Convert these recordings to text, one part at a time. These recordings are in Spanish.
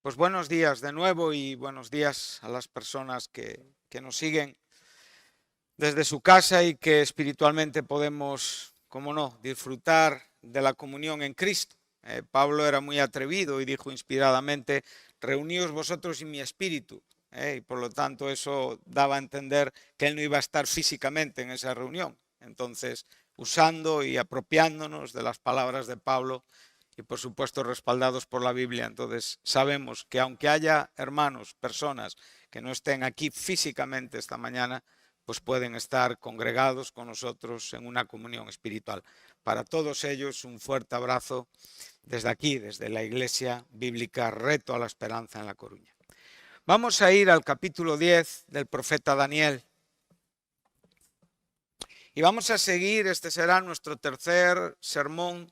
Pues buenos días de nuevo y buenos días a las personas que nos siguen desde su casa y que espiritualmente podemos, como no, disfrutar de la comunión en Cristo. Pablo era muy atrevido y dijo inspiradamente, reuníos vosotros y mi espíritu. Y por lo tanto eso daba a entender que él no iba a estar físicamente en esa reunión. Entonces, usando y apropiándonos de las palabras de Pablo, y por supuesto respaldados por la Biblia. Entonces sabemos que aunque haya hermanos, personas que no estén aquí físicamente esta mañana, pues pueden estar congregados con nosotros en una comunión espiritual. Para todos ellos un fuerte abrazo desde aquí, desde la Iglesia Bíblica Reto a la Esperanza en La Coruña. Vamos a ir al capítulo 10 del profeta Daniel. Y vamos a seguir, este será nuestro tercer sermón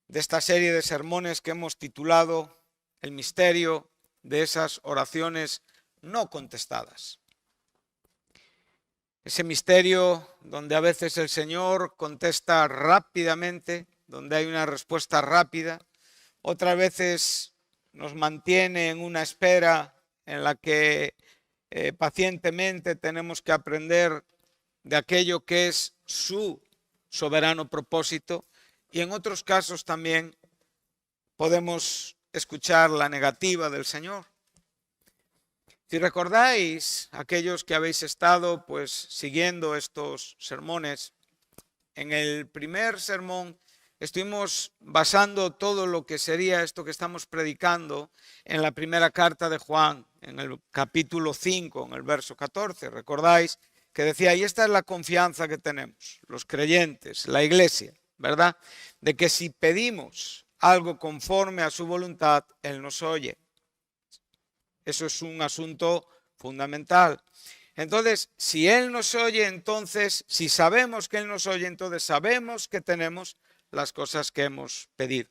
de esta serie de sermones que hemos titulado El misterio de esas oraciones no contestadas. Ese misterio donde a veces el Señor contesta rápidamente, donde hay una respuesta rápida, otras veces nos mantiene en una espera en la que pacientemente tenemos que aprender de aquello que es su soberano propósito. Y en otros casos también podemos escuchar la negativa del Señor. Si recordáis, aquellos que habéis estado pues siguiendo estos sermones, en el primer sermón estuvimos basando todo lo que sería esto que estamos predicando en la primera carta de Juan, en el capítulo 5, en el verso 14. Recordáis que decía, y esta es la confianza que tenemos, los creyentes, la iglesia, ¿verdad? De que si pedimos algo conforme a su voluntad, Él nos oye. Eso es un asunto fundamental. Entonces, si Él nos oye, entonces, si sabemos que Él nos oye, entonces sabemos que tenemos las cosas que hemos pedido.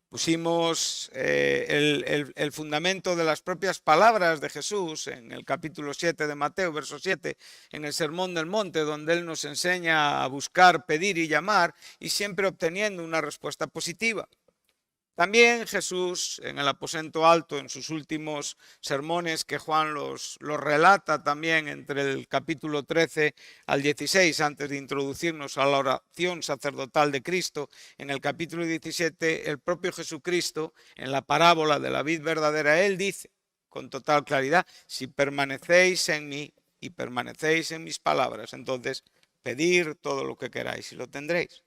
Pusimos el fundamento de las propias palabras de Jesús en el capítulo 7 de Mateo, verso 7, en el Sermón del Monte, donde Él nos enseña a buscar, pedir y llamar, y siempre obteniendo una respuesta positiva. También Jesús, en el aposento alto, en sus últimos sermones, que Juan los relata también entre el capítulo 13 al 16, antes de introducirnos a la oración sacerdotal de Cristo, en el capítulo 17, el propio Jesucristo, en la parábola de la vid verdadera, Él dice con total claridad, si permanecéis en mí y permanecéis en mis palabras, entonces pedir todo lo que queráis y lo tendréis.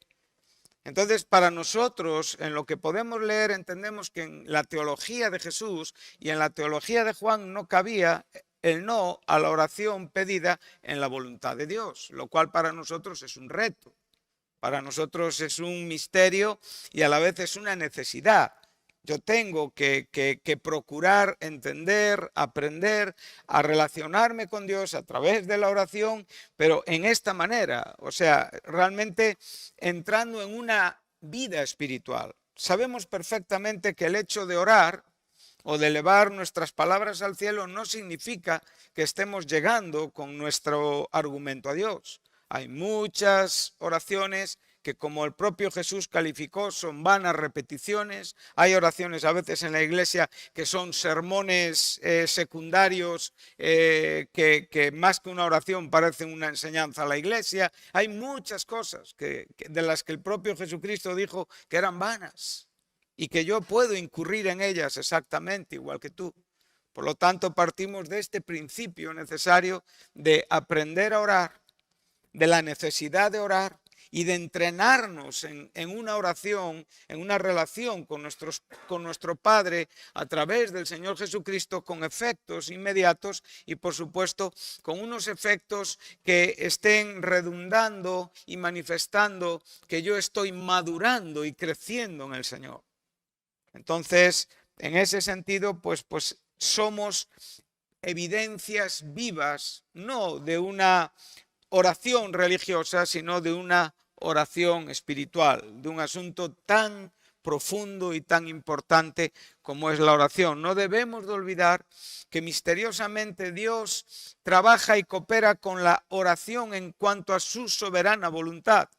Entonces, para nosotros, en lo que podemos leer, entendemos que en la teología de Jesús y en la teología de Juan no cabía el no a la oración pedida en la voluntad de Dios, lo cual para nosotros es un reto, para nosotros es un misterio y a la vez es una necesidad. Yo tengo que procurar entender, aprender a relacionarme con Dios a través de la oración, pero en esta manera, o sea, realmente entrando en una vida espiritual. Sabemos perfectamente que el hecho de orar o de elevar nuestras palabras al cielo no significa que estemos llegando con nuestro argumento a Dios. Hay muchas oraciones que, como el propio Jesús calificó, son vanas repeticiones. Hay oraciones a veces en la iglesia que son sermones secundarios que más que una oración parecen una enseñanza a la iglesia. Hay muchas cosas de las que el propio Jesucristo dijo que eran vanas y que yo puedo incurrir en ellas exactamente igual que tú. Por lo tanto, partimos de este principio necesario de aprender a orar, de la necesidad de orar y de entrenarnos en una oración, en una relación con nuestro Padre a través del Señor Jesucristo, con efectos inmediatos y por supuesto con unos efectos que estén redundando y manifestando que yo estoy madurando y creciendo en el Señor. Entonces, en ese sentido, pues somos evidencias vivas, no de una oración religiosa, sino de una oración espiritual, de un asunto tan profundo y tan importante como es la oración. No debemos de olvidar que misteriosamente Dios trabaja y coopera con la oración en cuanto a su soberana voluntad.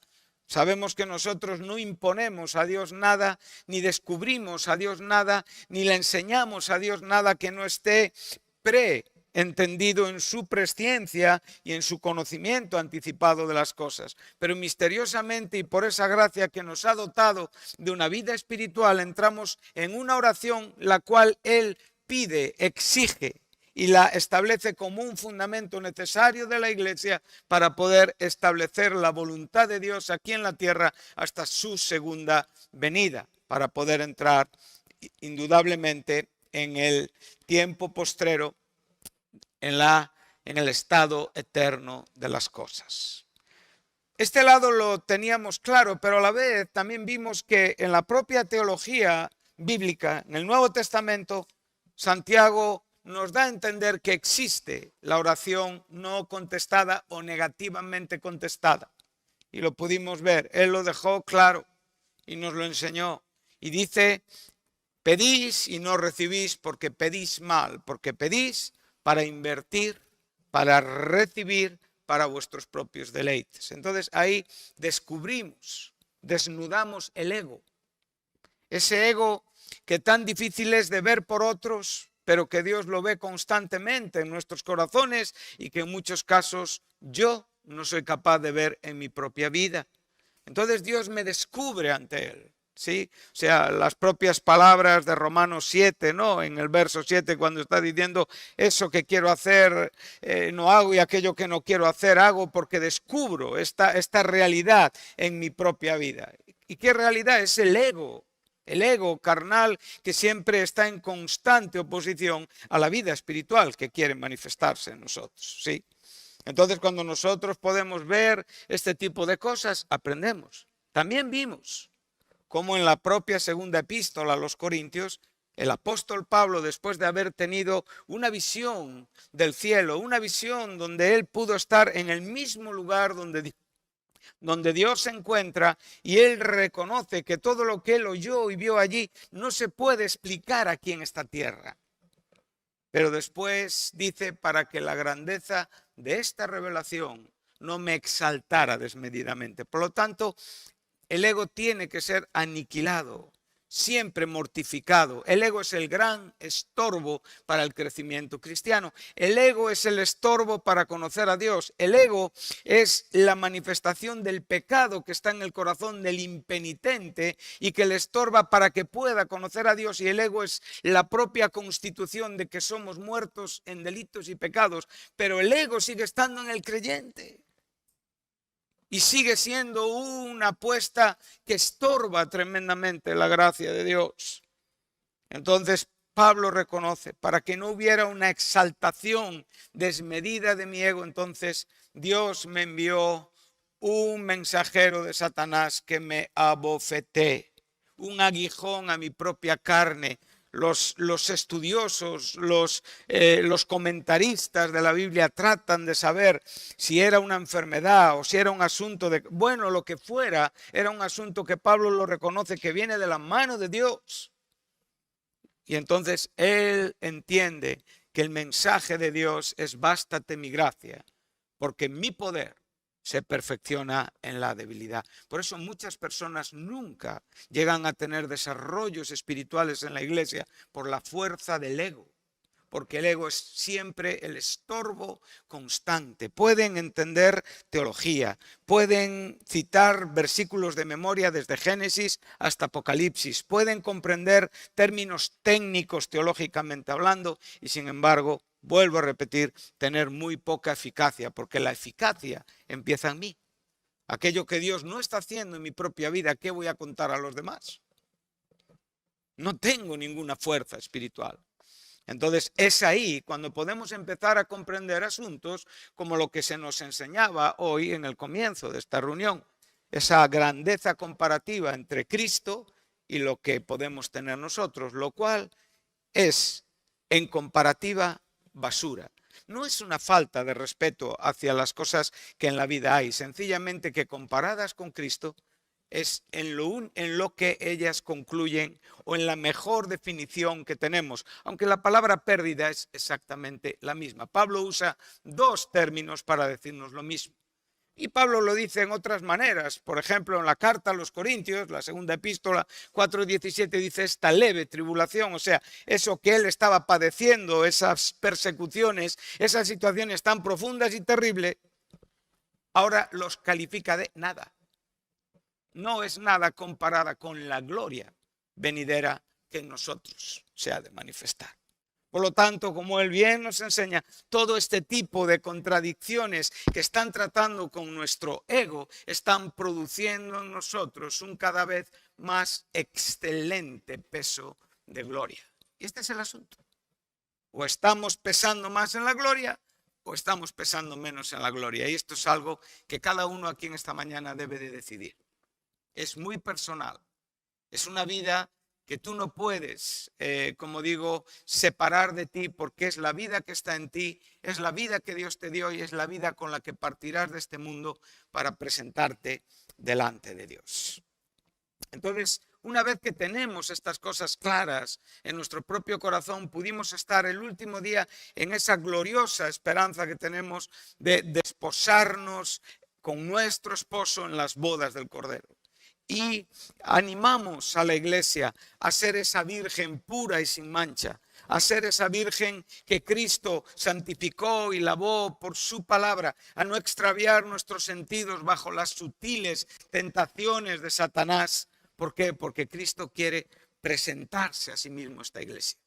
Sabemos que nosotros no imponemos a Dios nada, ni descubrimos a Dios nada, ni le enseñamos a Dios nada que no esté preentendido en su presciencia y en su conocimiento anticipado de las cosas. Pero misteriosamente y por esa gracia que nos ha dotado de una vida espiritual, entramos en una oración la cual Él pide, exige y la establece como un fundamento necesario de la Iglesia para poder establecer la voluntad de Dios aquí en la tierra hasta su segunda venida, para poder entrar indudablemente en el tiempo postrero, en el estado eterno de las cosas. Este lado lo teníamos claro, pero a la vez también vimos que en la propia teología bíblica, en el Nuevo Testamento, Santiago nos da a entender que existe la oración no contestada o negativamente contestada. Y lo pudimos ver, él lo dejó claro y nos lo enseñó. Y dice, pedís y no recibís porque pedís mal, porque pedís para invertir, para recibir, para vuestros propios deleites. Entonces ahí descubrimos, desnudamos el ego. Ese ego que tan difícil es de ver por otros, pero que Dios lo ve constantemente en nuestros corazones y que en muchos casos yo no soy capaz de ver en mi propia vida. Entonces Dios me descubre ante Él. ¿Sí? O sea, las propias palabras de Romanos 7, ¿no? En el verso 7, cuando está diciendo eso que quiero hacer, no hago, y aquello que no quiero hacer, hago, porque descubro esta realidad en mi propia vida. ¿Y qué realidad? Es el ego carnal que siempre está en constante oposición a la vida espiritual que quiere manifestarse en nosotros, ¿sí? Entonces, cuando nosotros podemos ver este tipo de cosas, aprendemos. También vimos como en la propia segunda epístola a los Corintios, el apóstol Pablo, después de haber tenido una visión del cielo, una visión donde él pudo estar en el mismo lugar donde Dios se encuentra, y él reconoce que todo lo que él oyó y vio allí no se puede explicar aquí en esta tierra. Pero después dice, para que la grandeza de esta revelación no me exaltara desmedidamente. Por lo tanto, el ego tiene que ser aniquilado, siempre mortificado. El ego es el gran estorbo para el crecimiento cristiano. El ego es el estorbo para conocer a Dios. El ego es la manifestación del pecado que está en el corazón del impenitente y que le estorba para que pueda conocer a Dios. Y el ego es la propia constitución de que somos muertos en delitos y pecados. Pero el ego sigue estando en el creyente. Y sigue siendo una apuesta que estorba tremendamente la gracia de Dios. Entonces Pablo reconoce, para que no hubiera una exaltación desmedida de mi ego, entonces Dios me envió un mensajero de Satanás que me abofeté, un aguijón a mi propia carne. Los estudiosos, los comentaristas de la Biblia tratan de saber si era una enfermedad o si era un asunto de, bueno, lo que fuera, era un asunto que Pablo lo reconoce que viene de la mano de Dios. Y entonces él entiende que el mensaje de Dios es bástate mi gracia, porque mi poder se perfecciona en la debilidad. Por eso muchas personas nunca llegan a tener desarrollos espirituales en la iglesia por la fuerza del ego, porque el ego es siempre el estorbo constante. Pueden entender teología, pueden citar versículos de memoria desde Génesis hasta Apocalipsis, pueden comprender términos técnicos teológicamente hablando y sin embargo, vuelvo a repetir, tener muy poca eficacia, porque la eficacia empieza en mí. Aquello que Dios no está haciendo en mi propia vida, ¿qué voy a contar a los demás? No tengo ninguna fuerza espiritual. Entonces es ahí cuando podemos empezar a comprender asuntos como lo que se nos enseñaba hoy en el comienzo de esta reunión. Esa grandeza comparativa entre Cristo y lo que podemos tener nosotros, lo cual es en comparativa basura. No es una falta de respeto hacia las cosas que en la vida hay, sencillamente que comparadas con Cristo es en lo que ellas concluyen o en la mejor definición que tenemos, aunque la palabra pérdida es exactamente la misma. Pablo usa dos términos para decirnos lo mismo. Y Pablo lo dice en otras maneras. Por ejemplo, en la carta a los Corintios, la segunda epístola 4:17, dice esta leve tribulación, o sea, eso que él estaba padeciendo, esas persecuciones, esas situaciones tan profundas y terribles, ahora los califica de nada. No es nada comparada con la gloria venidera que en nosotros se ha de manifestar. Por lo tanto, como él bien nos enseña, todo este tipo de contradicciones que están tratando con nuestro ego están produciendo en nosotros un cada vez más excelente peso de gloria. Y este es el asunto. O estamos pesando más en la gloria o estamos pesando menos en la gloria. Y esto es algo que cada uno aquí en esta mañana debe de decidir. Es muy personal. Es una vida que tú no puedes, como digo, separar de ti, porque es la vida que está en ti, es la vida que Dios te dio y es la vida con la que partirás de este mundo para presentarte delante de Dios. Entonces, una vez que tenemos estas cosas claras en nuestro propio corazón, pudimos estar el último día en esa gloriosa esperanza que tenemos de desposarnos con nuestro esposo en las bodas del Cordero. Y animamos a la iglesia a ser esa virgen pura y sin mancha, a ser esa virgen que Cristo santificó y lavó por su palabra, a no extraviar nuestros sentidos bajo las sutiles tentaciones de Satanás. ¿Por qué? Porque Cristo quiere presentarse a sí mismo a esta iglesia.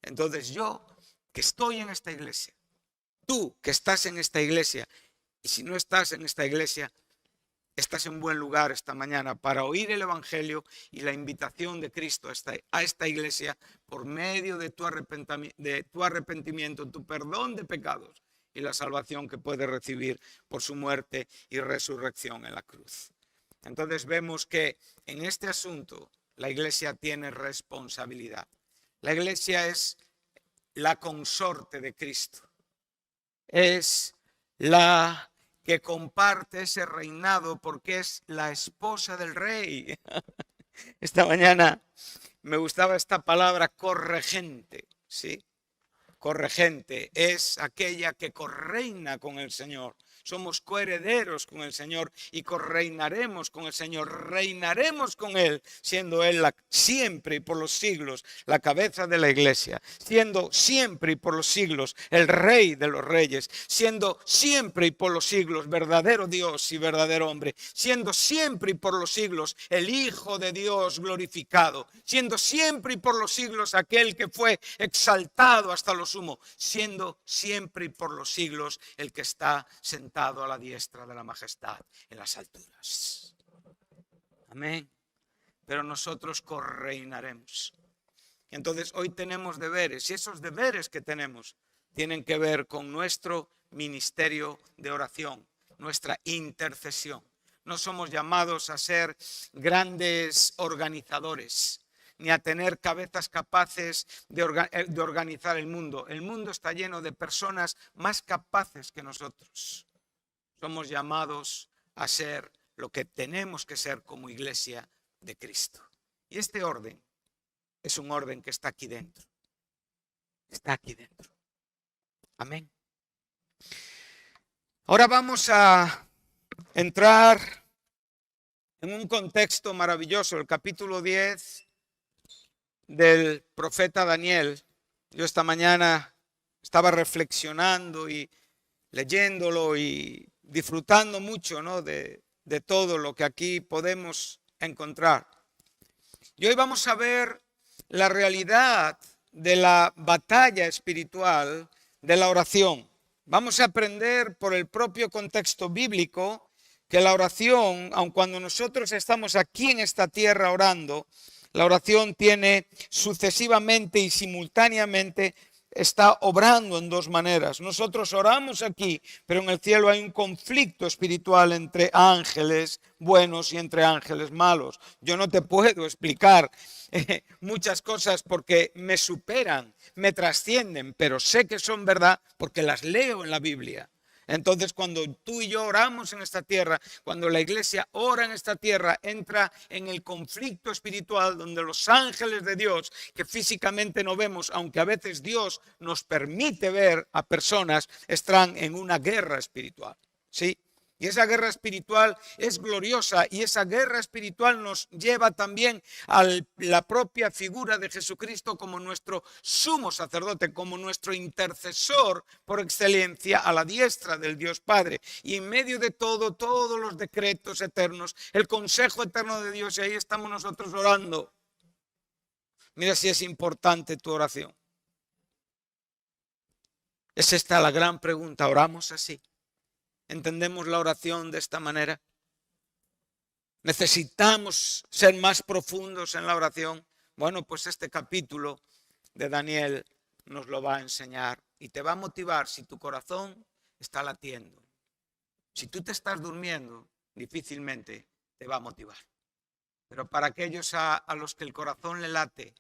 Entonces yo, que estoy en esta iglesia, tú que estás en esta iglesia, y si no estás en esta iglesia, estás en buen lugar esta mañana para oír el Evangelio y la invitación de Cristo a esta iglesia por medio de tu arrepentimiento, tu perdón de pecados y la salvación que puedes recibir por su muerte y resurrección en la cruz. Entonces vemos que en este asunto la iglesia tiene responsabilidad. La iglesia es la consorte de Cristo. Es la que comparte ese reinado porque es la esposa del rey. Esta mañana me gustaba esta palabra corregente, ¿sí? Corregente es aquella que correina con el Señor. Somos coherederos con el Señor y correinaremos con el Señor. Reinaremos con Él, siendo Él siempre y por los siglos la cabeza de la iglesia. Siendo siempre y por los siglos el Rey de los reyes. Siendo siempre y por los siglos verdadero Dios y verdadero hombre. Siendo siempre y por los siglos el Hijo de Dios glorificado. Siendo siempre y por los siglos aquel que fue exaltado hasta lo sumo. Siendo siempre y por los siglos el que está sentado a la diestra de la majestad en las alturas. Amén. Pero nosotros correinaremos. Entonces hoy tenemos deberes y esos deberes que tenemos tienen que ver con nuestro ministerio de oración, nuestra intercesión. No somos llamados a ser grandes organizadores, ni a tener cabezas capaces de organizar el mundo. El mundo está lleno de personas más capaces que nosotros. Somos llamados a ser lo que tenemos que ser como iglesia de Cristo. Y este orden es un orden que está aquí dentro. Está aquí dentro. Amén. Ahora vamos a entrar en un contexto maravilloso, el capítulo 10 del profeta Daniel. Yo esta mañana estaba reflexionando y leyéndolo y disfrutando mucho, ¿no?, de todo lo que aquí podemos encontrar. Y hoy vamos a ver la realidad de la batalla espiritual de la oración. Vamos a aprender por el propio contexto bíblico que la oración, aun cuando nosotros estamos aquí en esta tierra orando, la oración tiene sucesivamente y simultáneamente está obrando en dos maneras. Nosotros oramos aquí, pero en el cielo hay un conflicto espiritual entre ángeles buenos y entre ángeles malos. Yo no te puedo explicar muchas cosas porque me superan, me trascienden, pero sé que son verdad porque las leo en la Biblia. Entonces, cuando tú y yo oramos en esta tierra, cuando la iglesia ora en esta tierra, entra en el conflicto espiritual donde los ángeles de Dios, que físicamente no vemos, aunque a veces Dios nos permite ver a personas, están en una guerra espiritual, ¿sí? Y esa guerra espiritual es gloriosa, y esa guerra espiritual nos lleva también a la propia figura de Jesucristo como nuestro sumo sacerdote, como nuestro intercesor por excelencia a la diestra del Dios Padre. Y en medio de todo, todos los decretos eternos, el consejo eterno de Dios, y ahí estamos nosotros orando. Mira si es importante tu oración. Es esta la gran pregunta, ¿oramos así? ¿Entendemos la oración de esta manera? ¿Necesitamos ser más profundos en la oración? Bueno, pues este capítulo de Daniel nos lo va a enseñar y te va a motivar si tu corazón está latiendo. Si tú te estás durmiendo, difícilmente te va a motivar. Pero para aquellos a los que el corazón le late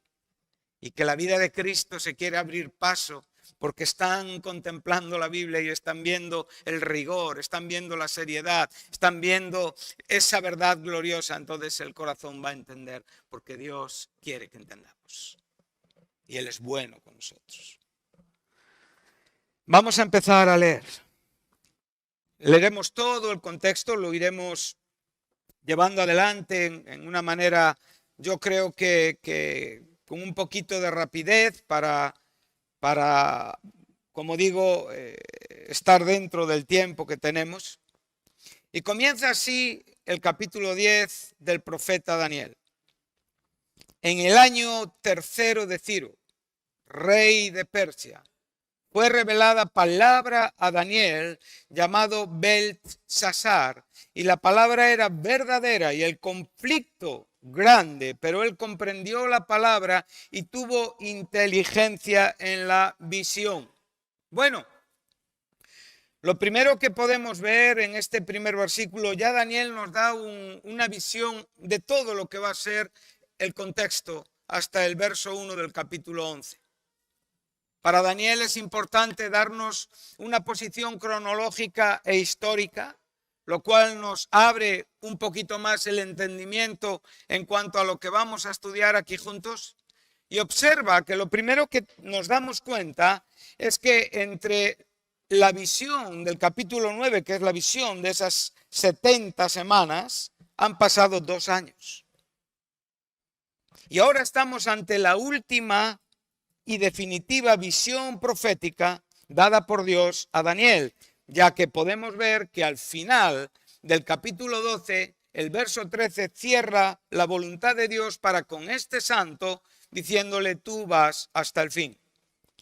y que la vida de Cristo se quiere abrir paso, porque están contemplando la Biblia y están viendo el rigor, están viendo la seriedad, están viendo esa verdad gloriosa, entonces el corazón va a entender, porque Dios quiere que entendamos. Y Él es bueno con nosotros. Vamos a empezar a leer. Leeremos todo el contexto, lo iremos llevando adelante en una manera, yo creo que con un poquito de rapidez para como digo, estar dentro del tiempo que tenemos. Y comienza así el capítulo 10 del profeta Daniel. En el año tercero de Ciro, rey de Persia, fue revelada palabra a Daniel llamado Beltsasar, y la palabra era verdadera y el conflicto grande, pero él comprendió la palabra y tuvo inteligencia en la visión. Bueno, lo primero que podemos ver en este primer versículo, ya Daniel nos da una visión de todo lo que va a ser el contexto hasta el verso 1 del capítulo 11. Para Daniel es importante darnos una posición cronológica e histórica, lo cual nos abre un poquito más el entendimiento en cuanto a lo que vamos a estudiar aquí juntos. Y observa que lo primero que nos damos cuenta es que entre la visión del capítulo 9, que es la visión de esas 70 semanas, han pasado 2 años. Y ahora estamos ante la última y definitiva visión profética dada por Dios a Daniel, ya que podemos ver que al final del capítulo 12, el verso 13 cierra la voluntad de Dios para con este santo, diciéndole: tú vas hasta el fin.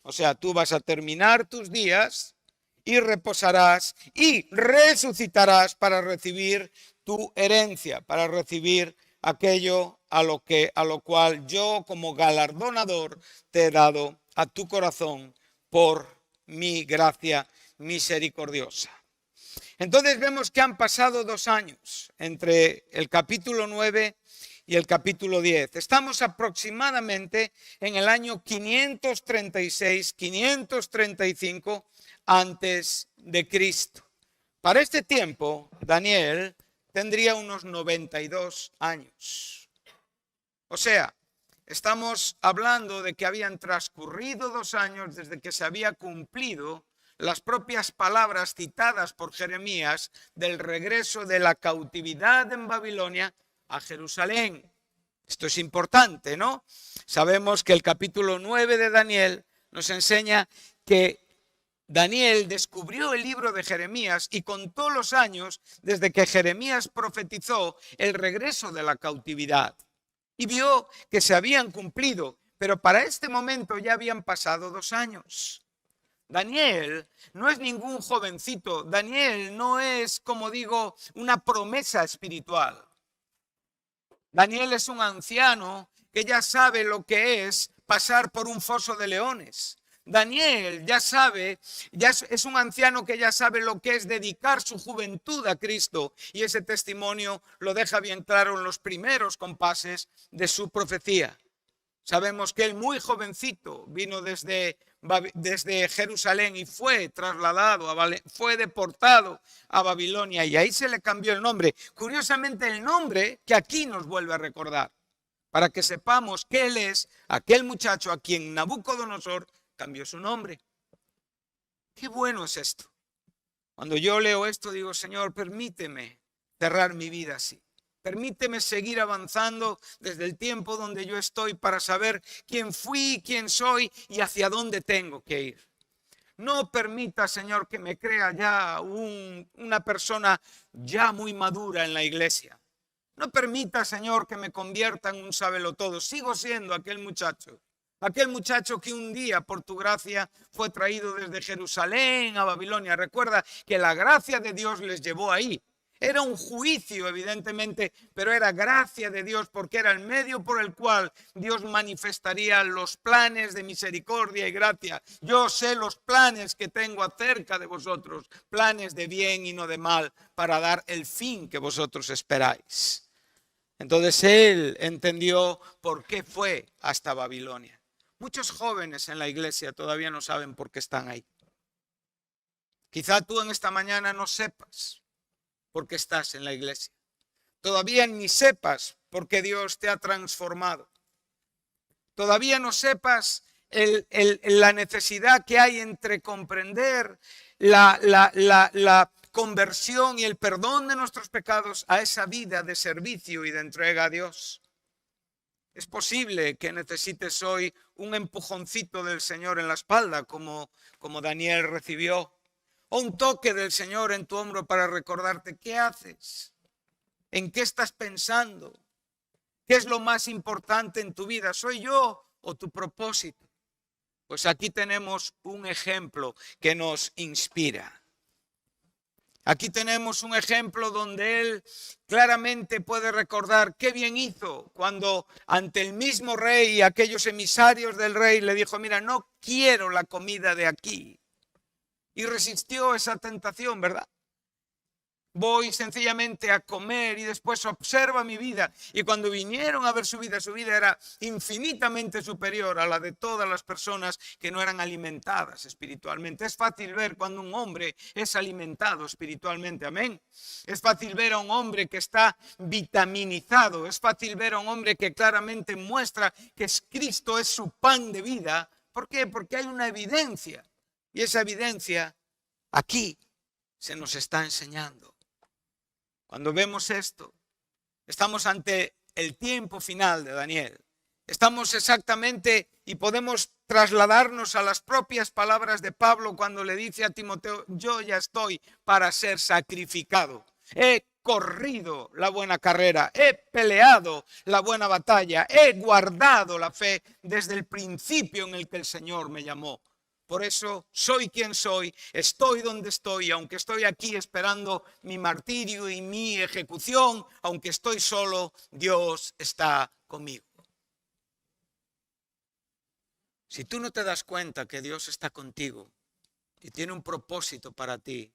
O sea, tú vas a terminar tus días y reposarás y resucitarás para recibir tu herencia, para recibir aquello a lo cual yo como galardonador te he dado a tu corazón por mi gracia misericordiosa. Entonces vemos que han pasado 2 años entre el capítulo 9 y el capítulo 10. Estamos aproximadamente en el año 536, 535 antes de Cristo. Para este tiempo, Daniel tendría unos 92 años. O sea, estamos hablando de que habían transcurrido 2 años desde que se había cumplido las propias palabras citadas por Jeremías del regreso de la cautividad en Babilonia a Jerusalén. Esto es importante, ¿no? Sabemos que el capítulo 9 de Daniel nos enseña que Daniel descubrió el libro de Jeremías y contó los años desde que Jeremías profetizó el regreso de la cautividad. Y vio que se habían cumplido, pero para este momento ya habían pasado 2 años. Daniel no es ningún jovencito. Daniel no es, como digo, una promesa espiritual. Daniel es un anciano que ya sabe lo que es pasar por un foso de leones. Daniel ya sabe, es un anciano que ya sabe lo que es dedicar su juventud a Cristo, y ese testimonio lo deja bien claro en los primeros compases de su profecía. Sabemos que él muy jovencito vino desde Jerusalén y fue trasladado, fue deportado a Babilonia, y ahí se le cambió el nombre. Curiosamente, el nombre que aquí nos vuelve a recordar, para que sepamos que él es aquel muchacho a quien Nabucodonosor cambió su nombre. Qué bueno es esto. Cuando yo leo esto, digo, Señor, permíteme cerrar mi vida así. Permíteme seguir avanzando desde el tiempo donde yo estoy para saber quién fui, quién soy y hacia dónde tengo que ir. No permita, Señor, que me crea ya una persona ya muy madura en la iglesia. No permita, Señor, que me convierta en un sabelotodo. Sigo siendo aquel muchacho que un día, por tu gracia, fue traído desde Jerusalén a Babilonia. Recuerda que la gracia de Dios les llevó ahí. Era un juicio, evidentemente, pero era gracia de Dios porque era el medio por el cual Dios manifestaría los planes de misericordia y gracia. Yo sé los planes que tengo acerca de vosotros, planes de bien y no de mal, para dar el fin que vosotros esperáis. Entonces él entendió por qué fue hasta Babilonia. Muchos jóvenes en la iglesia todavía no saben por qué están ahí. Quizá tú en esta mañana no sepas por qué estás en la iglesia. Todavía ni sepas por qué Dios te ha transformado. Todavía no sepas la necesidad que hay entre comprender la conversión y el perdón de nuestros pecados a esa vida de servicio y de entrega a Dios. Es posible que necesites hoy un empujoncito del Señor en la espalda, como Daniel recibió, o un toque del Señor en tu hombro para recordarte qué haces, en qué estás pensando, qué es lo más importante en tu vida, ¿soy yo o tu propósito? Pues aquí tenemos un ejemplo que nos inspira. Aquí tenemos un ejemplo donde él claramente puede recordar qué bien hizo cuando ante el mismo rey y aquellos emisarios del rey le dijo, mira, no quiero la comida de aquí. Y resistió esa tentación, ¿verdad? Voy sencillamente a comer y después observa mi vida. Y cuando vinieron a ver su vida era infinitamente superior a la de todas las personas que no eran alimentadas espiritualmente. Es fácil ver cuando un hombre es alimentado espiritualmente, amén. Es fácil ver a un hombre que está vitaminizado. Es fácil ver a un hombre que claramente muestra que Cristo es su pan de vida. ¿Por qué? Porque hay una evidencia. Y esa evidencia aquí se nos está enseñando. Cuando vemos esto, estamos ante el tiempo final de Daniel. Estamos exactamente y podemos trasladarnos a las propias palabras de Pablo cuando le dice a Timoteo, yo ya estoy para ser sacrificado. He corrido la buena carrera, he peleado la buena batalla, he guardado la fe desde el principio en el que el Señor me llamó. Por eso soy quien soy, estoy donde estoy, aunque estoy aquí esperando mi martirio y mi ejecución, aunque estoy solo, Dios está conmigo. Si tú no te das cuenta que Dios está contigo y tiene un propósito para ti,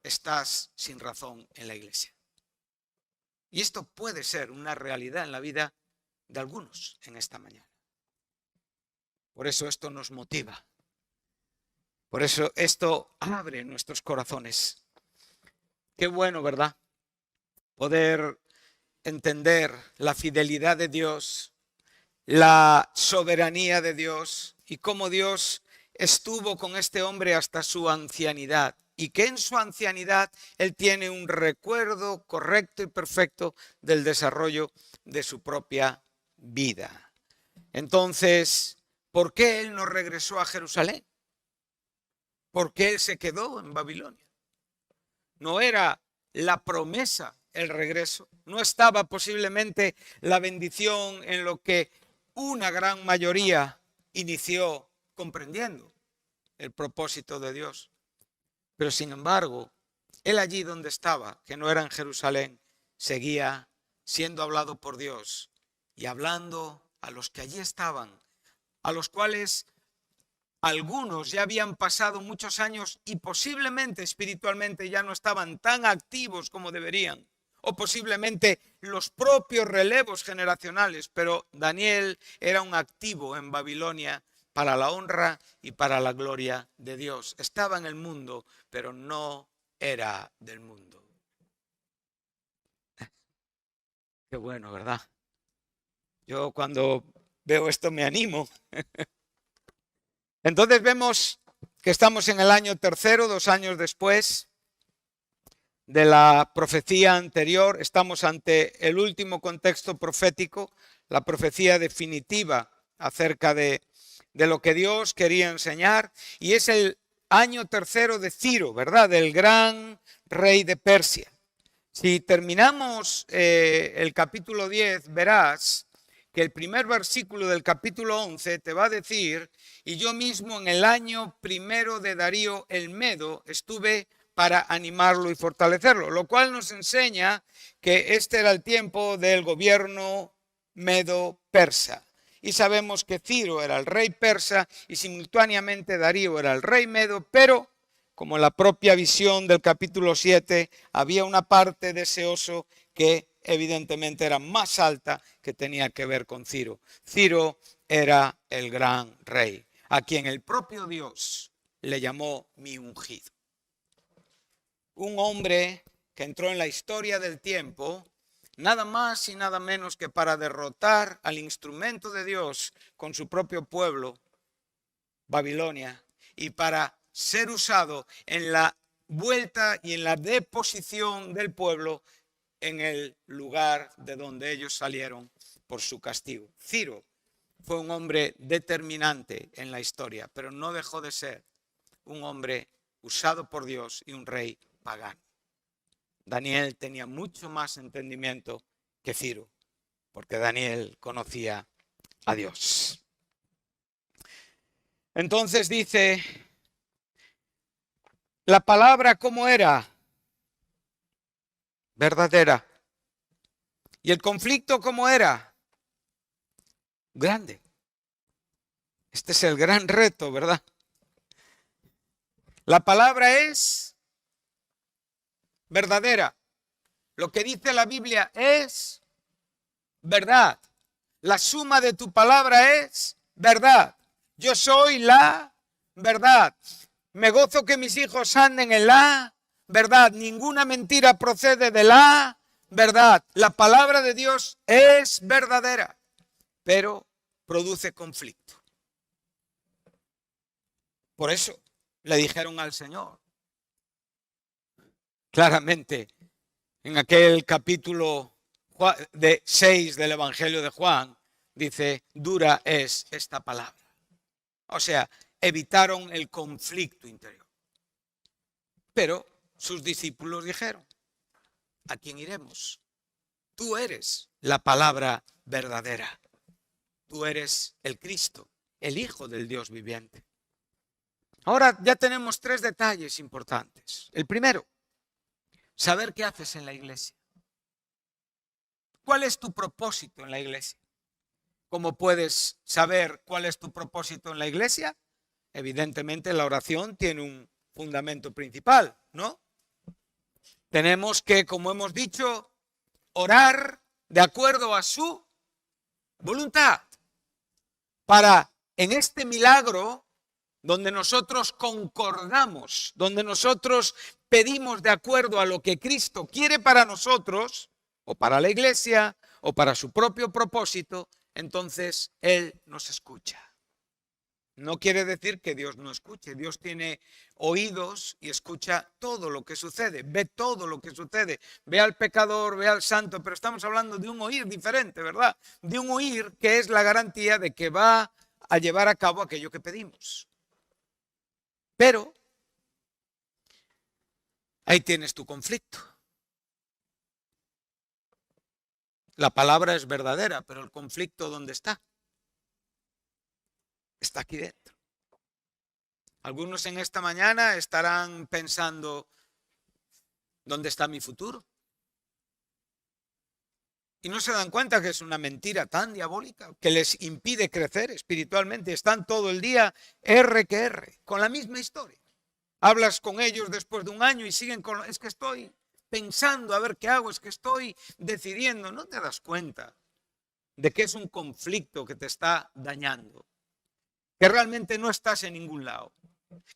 estás sin razón en la iglesia. Y esto puede ser una realidad en la vida de algunos en esta mañana. Por eso esto nos motiva. Por eso esto abre nuestros corazones. Qué bueno, ¿verdad? Poder entender la fidelidad de Dios, la soberanía de Dios y cómo Dios estuvo con este hombre hasta su ancianidad. Y que en su ancianidad él tiene un recuerdo correcto y perfecto del desarrollo de su propia vida. Entonces, ¿por qué él no regresó a Jerusalén? Porque él se quedó en Babilonia. No era la promesa el regreso. No estaba posiblemente la bendición en lo que una gran mayoría inició comprendiendo el propósito de Dios. Pero sin embargo, él allí donde estaba, que no era en Jerusalén, seguía siendo hablado por Dios y hablando a los que allí estaban, a los cuales algunos ya habían pasado muchos años y posiblemente espiritualmente ya no estaban tan activos como deberían, o posiblemente los propios relevos generacionales, pero Daniel era un activo en Babilonia para la honra y para la gloria de Dios. Estaba en el mundo, pero no era del mundo. Qué bueno, ¿verdad? Yo cuando veo esto me animo. Entonces vemos que estamos en el año tercero, 2 años después. de la profecía anterior. Estamos ante el último contexto profético, la profecía definitiva acerca de lo que Dios quería enseñar, y es el año tercero de Ciro, ¿verdad? Del gran rey de Persia. Si terminamos el capítulo 10, verás que el primer versículo del capítulo 11 te va a decir: y yo mismo en el año primero de Darío el Medo estuve para animarlo y fortalecerlo, lo cual nos enseña que este era el tiempo del gobierno medo-persa. Y sabemos que Ciro era el rey persa y simultáneamente Darío era el rey medo, pero como la propia visión del capítulo 7, había una parte de ese oso que evidentemente era más alta, que tenía que ver con Ciro. Ciro era el gran rey, a quien el propio Dios le llamó mi ungido. Un hombre que entró en la historia del tiempo, nada más y nada menos que para derrotar al instrumento de Dios con su propio pueblo, Babilonia, y para ser usado en la vuelta y en la deposición del pueblo en el lugar de donde ellos salieron por su castigo. Ciro fue un hombre determinante en la historia, pero no dejó de ser un hombre usado por Dios y un rey pagano. Daniel tenía mucho más entendimiento que Ciro, porque Daniel conocía a Dios. Entonces dice, la palabra, ¿cómo era? Verdadera. ¿Y el conflicto cómo era? Grande. Este es el gran reto, ¿verdad? La palabra es verdadera. Lo que dice la Biblia es verdad. La suma de tu palabra es verdad. Yo soy la verdad. Me gozo que mis hijos anden en la verdad. Ninguna mentira procede de la verdad. La palabra de Dios es verdadera, pero produce conflicto. Por eso le dijeron al Señor, claramente, en aquel capítulo 6 del Evangelio de Juan, dice, dura es esta palabra. O sea, evitaron el conflicto interior. Pero sus discípulos dijeron, ¿a quién iremos? Tú eres la palabra verdadera. Tú eres el Cristo, el Hijo del Dios viviente. Ahora ya tenemos 3 detalles importantes. El primero, saber qué haces en la iglesia. ¿Cuál es tu propósito en la iglesia? ¿Cómo puedes saber cuál es tu propósito en la iglesia? Evidentemente la oración tiene un fundamento principal, ¿no? Tenemos que, como hemos dicho, orar de acuerdo a su voluntad. Para, en este milagro, donde nosotros concordamos, donde nosotros pedimos de acuerdo a lo que Cristo quiere para nosotros, o para la iglesia, o para su propio propósito, entonces Él nos escucha. No quiere decir que Dios no escuche. Dios tiene oídos y escucha todo lo que sucede, ve todo lo que sucede, ve al pecador, ve al santo, pero estamos hablando de un oír diferente, ¿verdad? De un oír que es la garantía de que va a llevar a cabo aquello que pedimos. Pero ahí tienes tu conflicto. La palabra es verdadera, pero el conflicto, ¿dónde está? Está aquí dentro. Algunos en esta mañana estarán pensando, ¿dónde está mi futuro? Y no se dan cuenta que es una mentira tan diabólica que les impide crecer espiritualmente. Están todo el día R que R, con la misma historia. Hablas con ellos después de un año y siguen con, es que estoy pensando a ver qué hago, es que estoy decidiendo. No te das cuenta de que es un conflicto que te está dañando, que realmente no estás en ningún lado.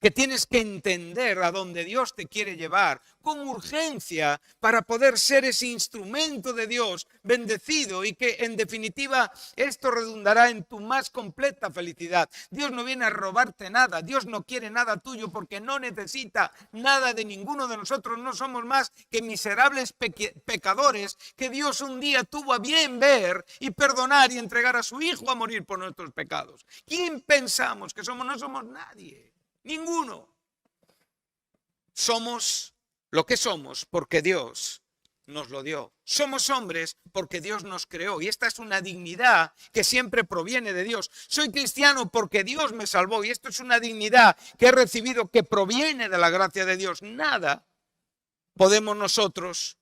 que tienes que entender a dónde Dios te quiere llevar con urgencia para poder ser ese instrumento de Dios bendecido y que en definitiva esto redundará en tu más completa felicidad. Dios no viene a robarte nada, Dios no quiere nada tuyo porque no necesita nada de ninguno de nosotros, no somos más que miserables pecadores que Dios un día tuvo a bien ver y perdonar y entregar a su Hijo a morir por nuestros pecados. ¿Quién pensamos que somos? No somos nadie. Ninguno. Somos lo que somos porque Dios nos lo dio. Somos hombres porque Dios nos creó y esta es una dignidad que siempre proviene de Dios. Soy cristiano porque Dios me salvó y esto es una dignidad que he recibido que proviene de la gracia de Dios. Nada podemos nosotros,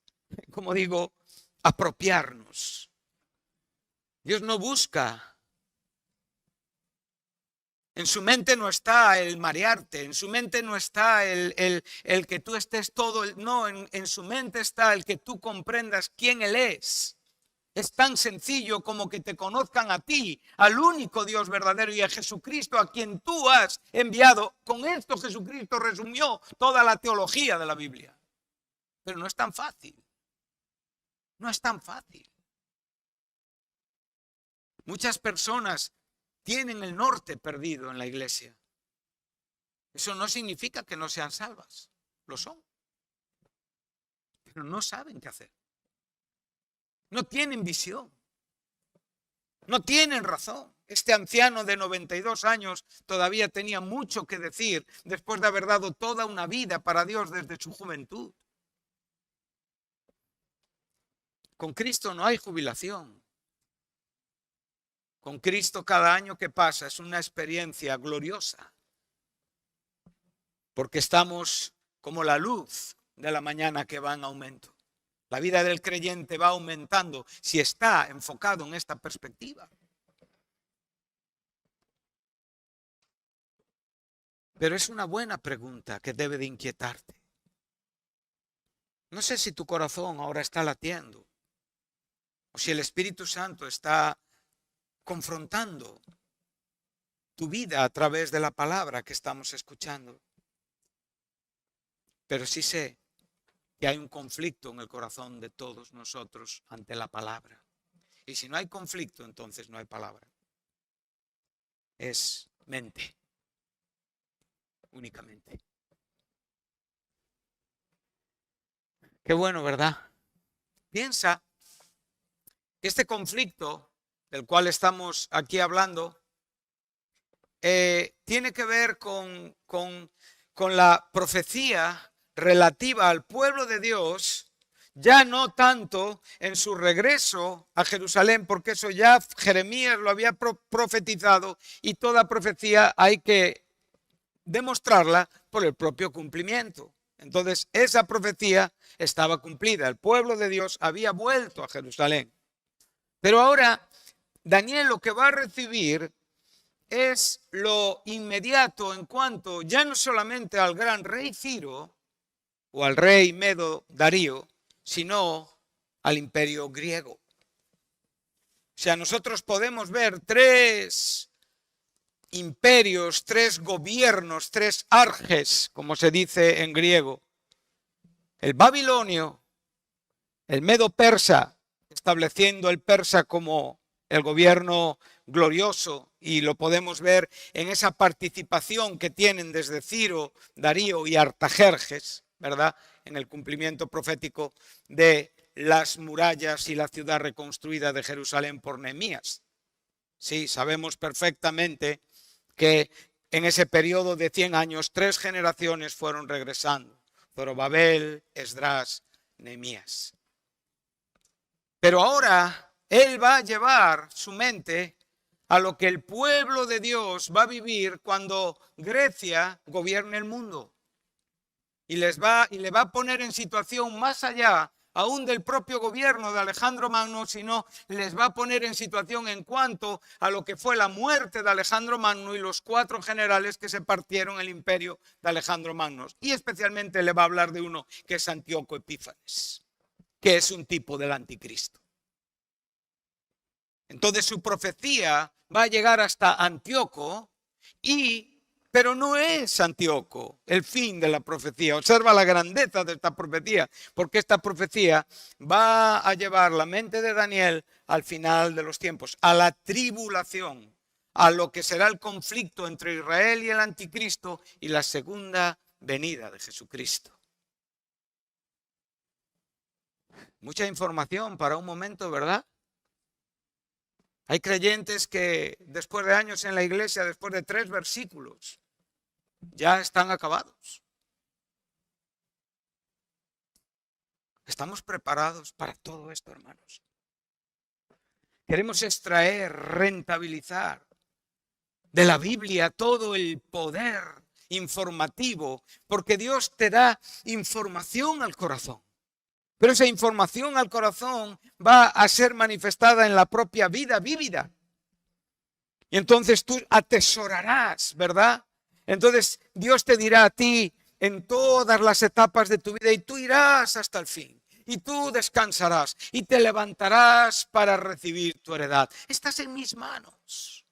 como digo, apropiarnos. Dios no busca. En su mente no está el marearte, en su mente no está el que tú estés todo, no, en su mente está el que tú comprendas quién Él es. Es tan sencillo como que te conozcan a ti, al único Dios verdadero y a Jesucristo a quien tú has enviado. Con esto Jesucristo resumió toda la teología de la Biblia. Pero no es tan fácil. No es tan fácil. Muchas personas tienen el norte perdido en la iglesia. Eso no significa que no sean salvas. Lo son. Pero no saben qué hacer. No tienen visión. No tienen razón. Este anciano de 92 años todavía tenía mucho que decir después de haber dado toda una vida para Dios desde su juventud. Con Cristo no hay jubilación. Con Cristo cada año que pasa es una experiencia gloriosa. Porque estamos como la luz de la mañana que va en aumento. La vida del creyente va aumentando si está enfocado en esta perspectiva. Pero es una buena pregunta que debe de inquietarte. No sé si tu corazón ahora está latiendo o si el Espíritu Santo está confrontando tu vida a través de la palabra que estamos escuchando. Pero sí sé que hay un conflicto en el corazón de todos nosotros ante la palabra. Y si no hay conflicto, entonces no hay palabra. Es mente, únicamente. Qué bueno, ¿verdad? Piensa que este conflicto del cual estamos aquí hablando tiene que ver con la profecía relativa al pueblo de Dios, ya no tanto en su regreso a Jerusalén, porque eso ya Jeremías lo había profetizado y toda profecía hay que demostrarla por el propio cumplimiento. Entonces esa profecía estaba cumplida, el pueblo de Dios había vuelto a Jerusalén. Pero ahora Daniel lo que va a recibir es lo inmediato en cuanto ya no solamente al gran rey Ciro o al rey Medo Darío, sino al imperio griego. O sea, nosotros podemos ver tres imperios, tres gobiernos, tres arges, como se dice en griego. El babilonio, el medo persa, estableciendo el persa como el gobierno glorioso, y lo podemos ver en esa participación que tienen desde Ciro, Darío y Artajerjes, ¿verdad? En el cumplimiento profético de las murallas y la ciudad reconstruida de Jerusalén por Nehemías. Sí, sabemos perfectamente que en ese periodo de 100 años, 3 generaciones fueron regresando. Zorobabel, Esdras, Nehemías. Pero ahora él va a llevar su mente a lo que el pueblo de Dios va a vivir cuando Grecia gobierne el mundo. Y le va a poner en situación más allá aún del propio gobierno de Alejandro Magno, sino les va a poner en situación en cuanto a lo que fue la muerte de Alejandro Magno y los 4 generales que se partieron el imperio de Alejandro Magno. Y especialmente le va a hablar de uno que es Antíoco Epífanes, que es un tipo del anticristo. Entonces su profecía va a llegar hasta Antíoco, Pero no es, Antíoco, el fin de la profecía. Observa la grandeza de esta profecía, porque esta profecía va a llevar la mente de Daniel al final de los tiempos, a la tribulación, a lo que será el conflicto entre Israel y el anticristo y la segunda venida de Jesucristo. Mucha información para un momento, ¿verdad? Hay creyentes que después de años en la iglesia, después de 3 versículos, ya están acabados. ¿Estamos preparados para todo esto, hermanos? Queremos extraer, rentabilizar de la Biblia todo el poder informativo, porque Dios te da información al corazón. Pero esa información al corazón va a ser manifestada en la propia vida vívida. Y entonces tú atesorarás, ¿verdad? Entonces Dios te dirá a ti en todas las etapas de tu vida y tú irás hasta el fin. Y tú descansarás y te levantarás para recibir tu heredad. Estás en mis manos.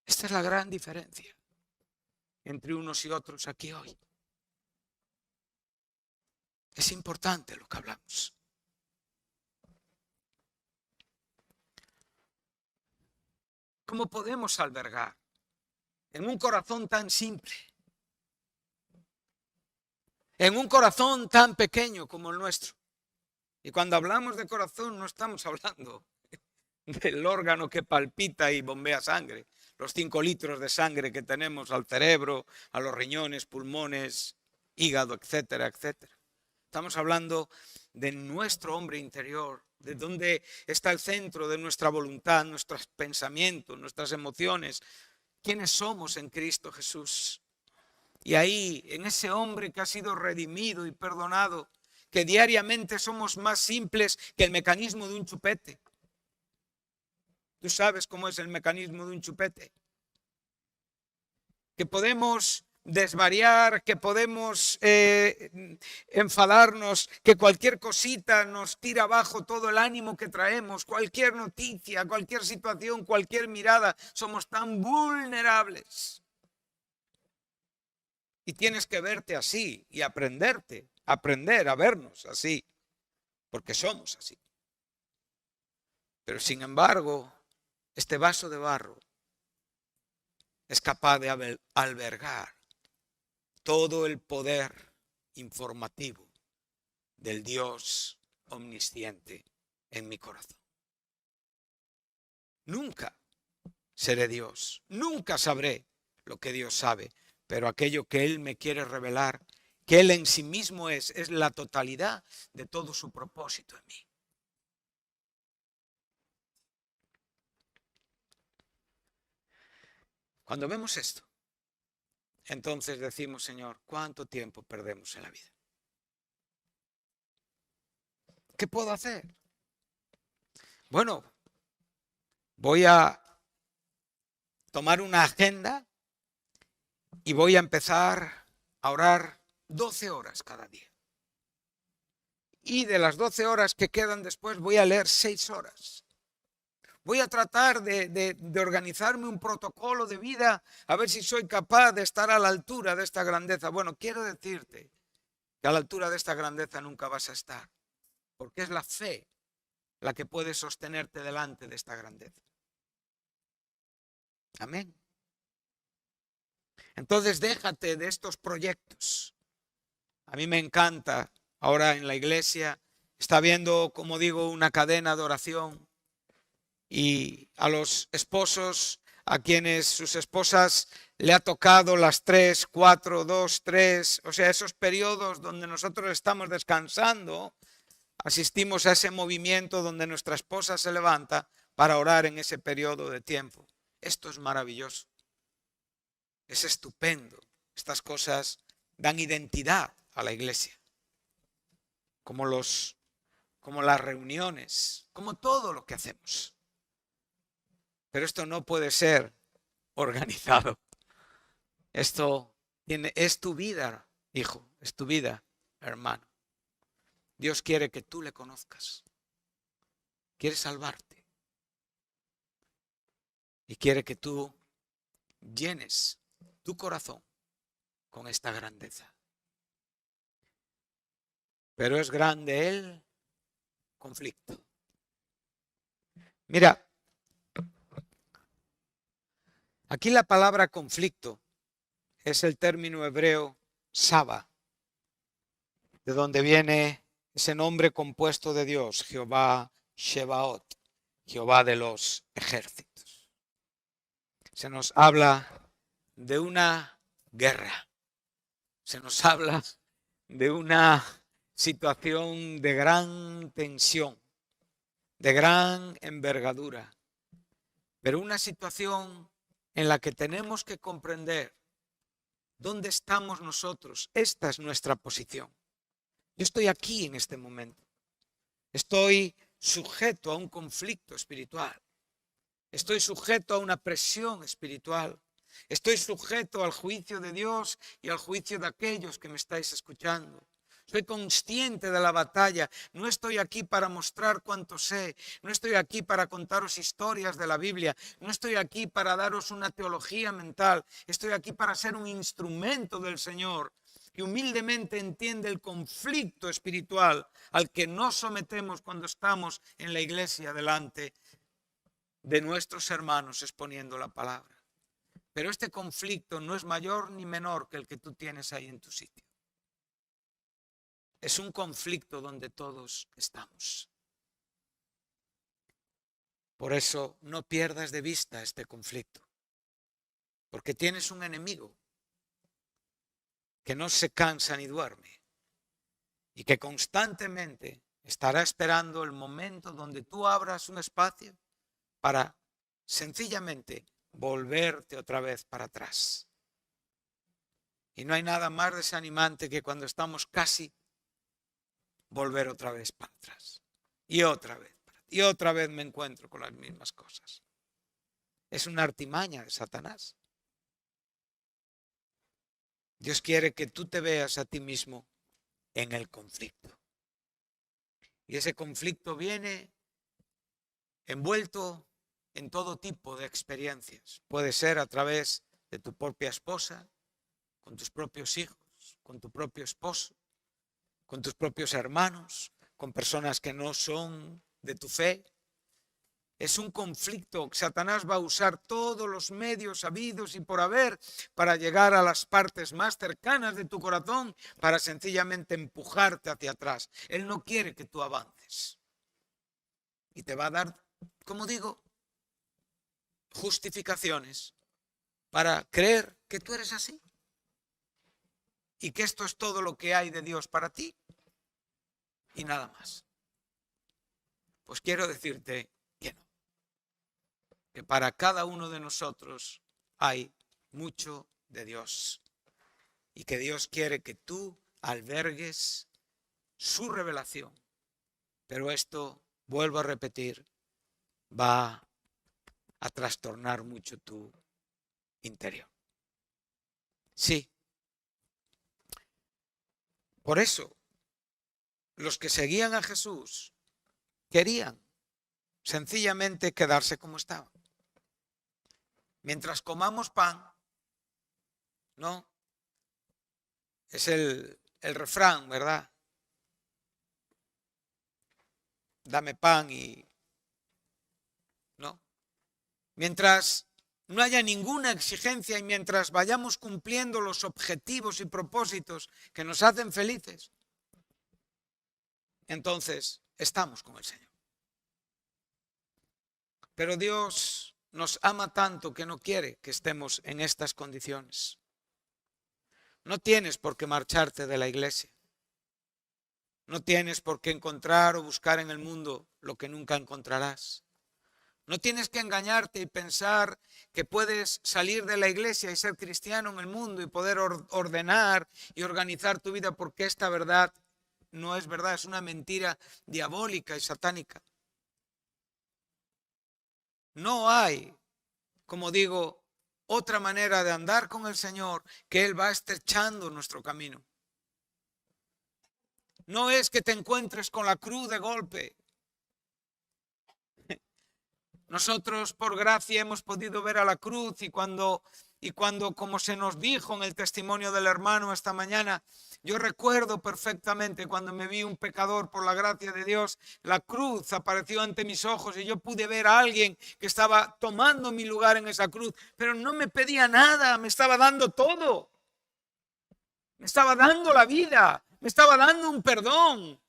Esta es la gran diferencia entre unos y otros aquí hoy. Es importante lo que hablamos. ¿Cómo podemos albergar en un corazón tan simple, en un corazón tan pequeño como el nuestro? Y cuando hablamos de corazón no estamos hablando del órgano que palpita y bombea sangre, los 5 litros de sangre que tenemos al cerebro, a los riñones, pulmones, hígado, etcétera, etcétera. Estamos hablando de nuestro hombre interior, de dónde está el centro de nuestra voluntad, nuestros pensamientos, nuestras emociones, quiénes somos en Cristo Jesús. Y ahí, en ese hombre que ha sido redimido y perdonado, que diariamente somos más simples que el mecanismo de un chupete. Tú sabes cómo es el mecanismo de un chupete. Que podemos desvariar, que podemos enfadarnos, que cualquier cosita nos tira abajo todo el ánimo que traemos, cualquier noticia, cualquier situación, cualquier mirada, somos tan vulnerables. Y tienes que verte así y aprender a vernos así, porque somos así. Pero sin embargo, este vaso de barro es capaz de albergar todo el poder informativo del Dios omnisciente en mi corazón. Nunca seré Dios, nunca sabré lo que Dios sabe, pero aquello que Él me quiere revelar, que Él en sí mismo es la totalidad de todo su propósito en mí. Cuando vemos esto, entonces decimos, Señor, ¿cuánto tiempo perdemos en la vida? ¿Qué puedo hacer? Bueno, voy a tomar una agenda y voy a empezar a orar 12 horas cada día. Y de las 12 horas que quedan después voy a leer 6 horas. Voy a tratar de organizarme un protocolo de vida a ver si soy capaz de estar a la altura de esta grandeza. Bueno, quiero decirte que a la altura de esta grandeza nunca vas a estar, porque es la fe la que puede sostenerte delante de esta grandeza. Amén. Entonces déjate de estos proyectos. A mí me encanta ahora en la iglesia, está habiendo, como digo, una cadena de oración. Y a los esposos, a quienes sus esposas le ha tocado las 3, 4, 2, 3, o sea, esos periodos donde nosotros estamos descansando, asistimos a ese movimiento donde nuestra esposa se levanta para orar en ese periodo de tiempo. Esto es maravilloso, es estupendo. Estas cosas dan identidad a la iglesia, como las reuniones, como todo lo que hacemos. Pero esto no puede ser organizado. Esto es tu vida, hijo, es tu vida, hermano. Dios quiere que tú le conozcas. Quiere salvarte. Y quiere que tú llenes tu corazón con esta grandeza. Pero es grande el conflicto. Mira, aquí la palabra conflicto es el término hebreo Saba, de donde viene ese nombre compuesto de Dios, Jehová Shebaot, Jehová de los ejércitos. Se nos habla de una guerra, se nos habla de una situación de gran tensión, de gran envergadura, pero una situación en la que tenemos que comprender dónde estamos nosotros. Esta es nuestra posición. Yo estoy aquí en este momento. Estoy sujeto a un conflicto espiritual. Estoy sujeto a una presión espiritual. Estoy sujeto al juicio de Dios y al juicio de aquellos que me estáis escuchando. Soy consciente de la batalla. No estoy aquí para mostrar cuánto sé. No estoy aquí para contaros historias de la Biblia. No estoy aquí para daros una teología mental. Estoy aquí para ser un instrumento del Señor que humildemente entiende el conflicto espiritual al que nos sometemos cuando estamos en la iglesia delante de nuestros hermanos exponiendo la palabra. Pero este conflicto no es mayor ni menor que el que tú tienes ahí en tu sitio. Es un conflicto donde todos estamos. Por eso no pierdas de vista este conflicto, porque tienes un enemigo que no se cansa ni duerme y que constantemente estará esperando el momento donde tú abras un espacio para sencillamente volverte otra vez para atrás. Y no hay nada más desanimante que cuando estamos casi volver otra vez para atrás. Y otra vez. Y otra vez me encuentro con las mismas cosas. Es una artimaña de Satanás. Dios quiere que tú te veas a ti mismo en el conflicto. Y ese conflicto viene envuelto en todo tipo de experiencias. Puede ser a través de tu propia esposa, con tus propios hijos, con tu propio esposo, con tus propios hermanos, con personas que no son de tu fe. Es un conflicto. Satanás va a usar todos los medios habidos y por haber para llegar a las partes más cercanas de tu corazón, para sencillamente empujarte hacia atrás. Él no quiere que tú avances. Y te va a dar, como digo, justificaciones para creer que tú eres así y que esto es todo lo que hay de Dios para ti y nada más. Pues quiero decirte que no, que para cada uno de nosotros hay mucho de Dios y que Dios quiere que tú albergues su revelación, pero esto, vuelvo a repetir, va a trastornar mucho tu interior. Sí. Por eso, los que seguían a Jesús querían sencillamente quedarse como estaban. Mientras comamos pan, ¿no? Es el refrán, ¿verdad? Dame pan y... ¿no? Mientras no haya ninguna exigencia y mientras vayamos cumpliendo los objetivos y propósitos que nos hacen felices, entonces estamos con el Señor. Pero Dios nos ama tanto que no quiere que estemos en estas condiciones. No tienes por qué marcharte de la iglesia. No tienes por qué encontrar o buscar en el mundo lo que nunca encontrarás. No tienes que engañarte y pensar que puedes salir de la iglesia y ser cristiano en el mundo y poder ordenar y organizar tu vida, porque esta verdad no es verdad, es una mentira diabólica y satánica. No hay, como digo, otra manera de andar con el Señor que Él va estrechando nuestro camino. No es que te encuentres con la cruz de golpe. Nosotros por gracia hemos podido ver a la cruz y cuando Y cuando, como se nos dijo en el testimonio del hermano esta mañana, yo recuerdo perfectamente cuando me vi un pecador por la gracia de Dios, la cruz apareció ante mis ojos y yo pude ver a alguien que estaba tomando mi lugar en esa cruz, pero no me pedía nada, me estaba dando todo. Me estaba dando la vida, me estaba dando un perdón.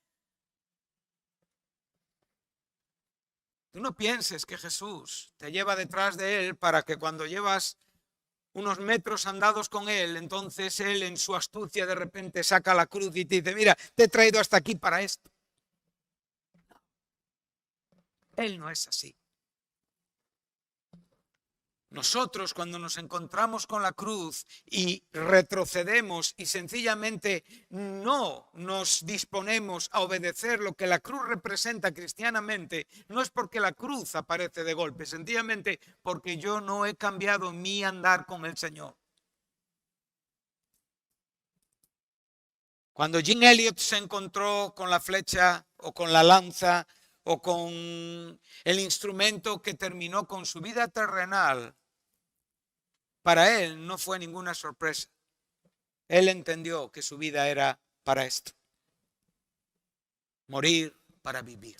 Tú no pienses que Jesús te lleva detrás de él para que cuando llevas unos metros andados con él, entonces él en su astucia de repente saca la cruz y te dice, mira, te he traído hasta aquí para esto. Él no es así. Nosotros cuando nos encontramos con la cruz y retrocedemos y sencillamente no nos disponemos a obedecer lo que la cruz representa cristianamente, no es porque la cruz aparece de golpe, sencillamente porque yo no he cambiado mi andar con el Señor. Cuando Jim Elliot se encontró con la flecha o con la lanza o con el instrumento que terminó con su vida terrenal, para él no fue ninguna sorpresa. Él entendió que su vida era para esto. Morir para vivir.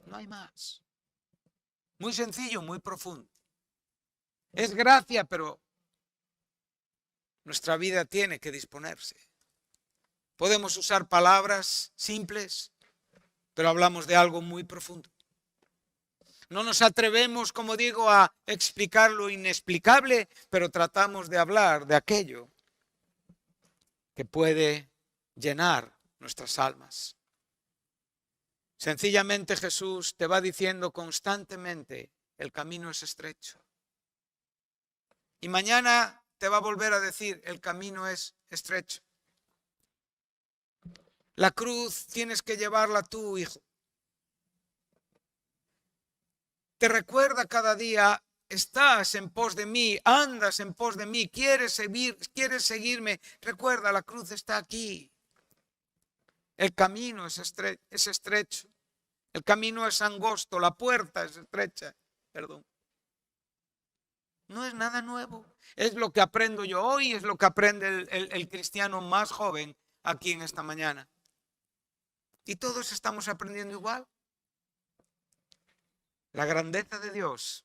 No hay más. Muy sencillo, muy profundo. Es gracia, pero nuestra vida tiene que disponerse. Podemos usar palabras simples, pero hablamos de algo muy profundo. No nos atrevemos, como digo, a explicar lo inexplicable, pero tratamos de hablar de aquello que puede llenar nuestras almas. Sencillamente Jesús te va diciendo constantemente, el camino es estrecho. Y mañana te va a volver a decir, el camino es estrecho. La cruz tienes que llevarla tú, hijo. Te recuerda cada día, estás en pos de mí, andas en pos de mí, quieres seguirme. Recuerda, la cruz está aquí. El camino es estrecho. El camino es angosto, la puerta es estrecha. Perdón. No es nada nuevo. Es lo que aprendo yo hoy, es lo que aprende el cristiano más joven aquí en esta mañana. Y todos estamos aprendiendo igual. La grandeza de Dios,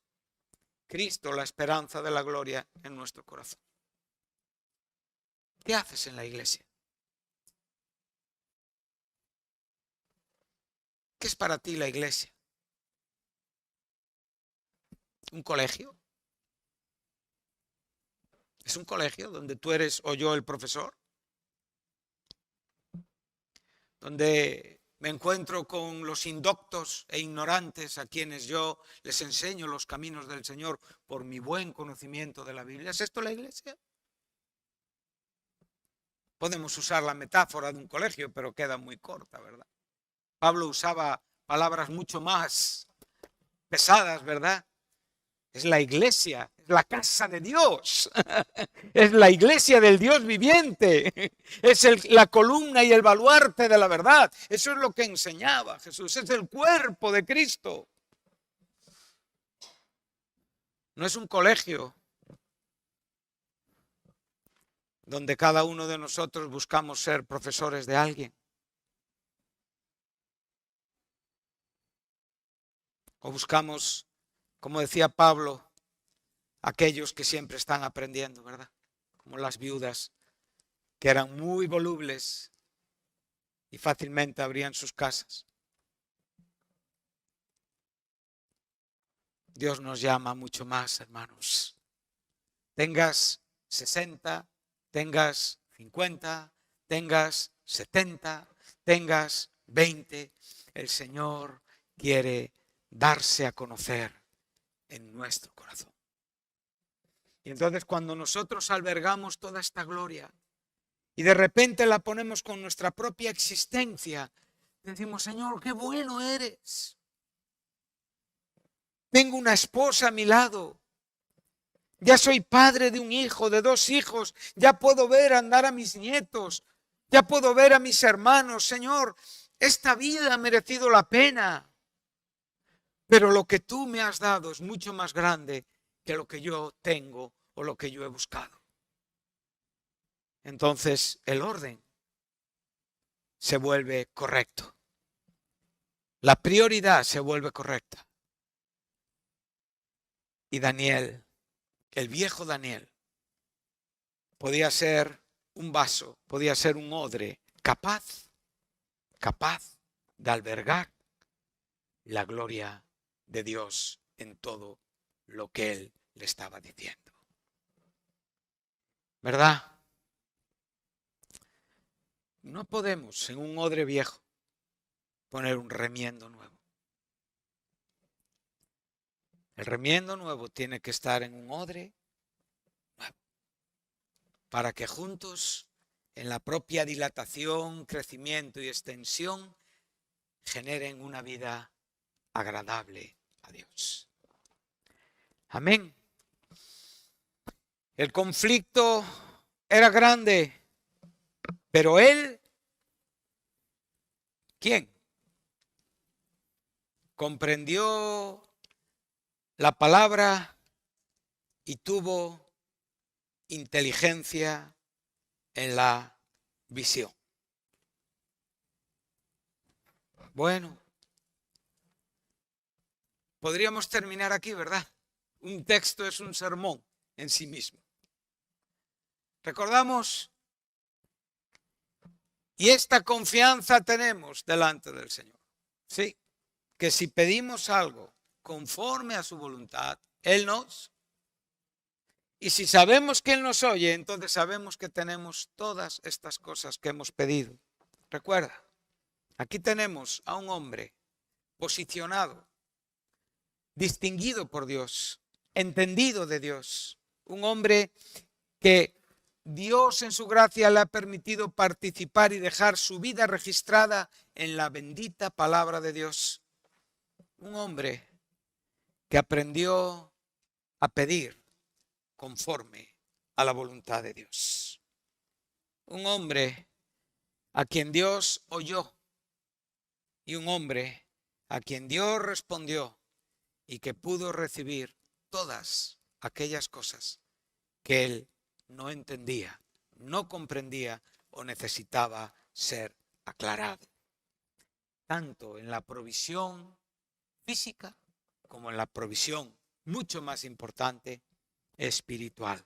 Cristo, la esperanza de la gloria en nuestro corazón. ¿Qué haces en la iglesia? ¿Qué es para ti la iglesia? ¿Un colegio? ¿Es un colegio donde tú eres o yo el profesor? Donde me encuentro con los indoctos e ignorantes a quienes yo les enseño los caminos del Señor por mi buen conocimiento de la Biblia. ¿Es esto la iglesia? Podemos usar la metáfora de un colegio, pero queda muy corta, ¿verdad? Pablo usaba palabras mucho más pesadas, ¿verdad? Es la iglesia, es la casa de Dios, es la iglesia del Dios viviente, es la columna y el baluarte de la verdad. Eso es lo que enseñaba Jesús, es el cuerpo de Cristo. No es un colegio donde cada uno de nosotros buscamos ser profesores de alguien. O buscamos, como decía Pablo, aquellos que siempre están aprendiendo, ¿verdad? Como las viudas, que eran muy volubles y fácilmente abrían sus casas. Dios nos llama mucho más, hermanos. Tengas 60, tengas 50, tengas 70, tengas 20, el Señor quiere darse a conocer en nuestro corazón. Y entonces cuando nosotros albergamos toda esta gloria y de repente la ponemos con nuestra propia existencia, decimos, Señor, qué bueno eres. Tengo una esposa a mi lado. Ya soy padre de un hijo, de 2 hijos. Ya puedo ver andar a mis nietos. Ya puedo ver a mis hermanos. Señor, esta vida ha merecido la pena. pero lo que tú me has dado es mucho más grande que lo que yo tengo o lo que yo he buscado. Entonces el orden se vuelve correcto. La prioridad se vuelve correcta. Y Daniel, el viejo Daniel, podía ser un vaso, podía ser un odre capaz de albergar la gloria de Dios en todo lo que él le estaba diciendo. ¿Verdad? No podemos en un odre viejo poner un remiendo nuevo. El remiendo nuevo tiene que estar en un odre nuevo para que juntos, en la propia dilatación, crecimiento y extensión, generen una vida agradable a Dios. Amén. El conflicto era grande, pero él, ¿quién? Comprendió la palabra y tuvo inteligencia en la visión. Bueno, podríamos terminar aquí, ¿verdad? Un texto es un sermón en sí mismo. Recordamos, y esta confianza tenemos delante del Señor. Sí, que si pedimos algo conforme a su voluntad, Él nos. Y si sabemos que Él nos oye, entonces sabemos que tenemos todas estas cosas que hemos pedido. Recuerda, aquí tenemos a un hombre posicionado, distinguido por Dios, entendido de Dios, un hombre que Dios en su gracia le ha permitido participar y dejar su vida registrada en la bendita palabra de Dios. Un hombre que aprendió a pedir conforme a la voluntad de Dios. Un hombre a quien Dios oyó y un hombre a quien Dios respondió y que pudo recibir todas aquellas cosas que él no entendía, no comprendía o necesitaba ser aclarado. Tanto en la provisión física como en la provisión, mucho más importante, espiritual.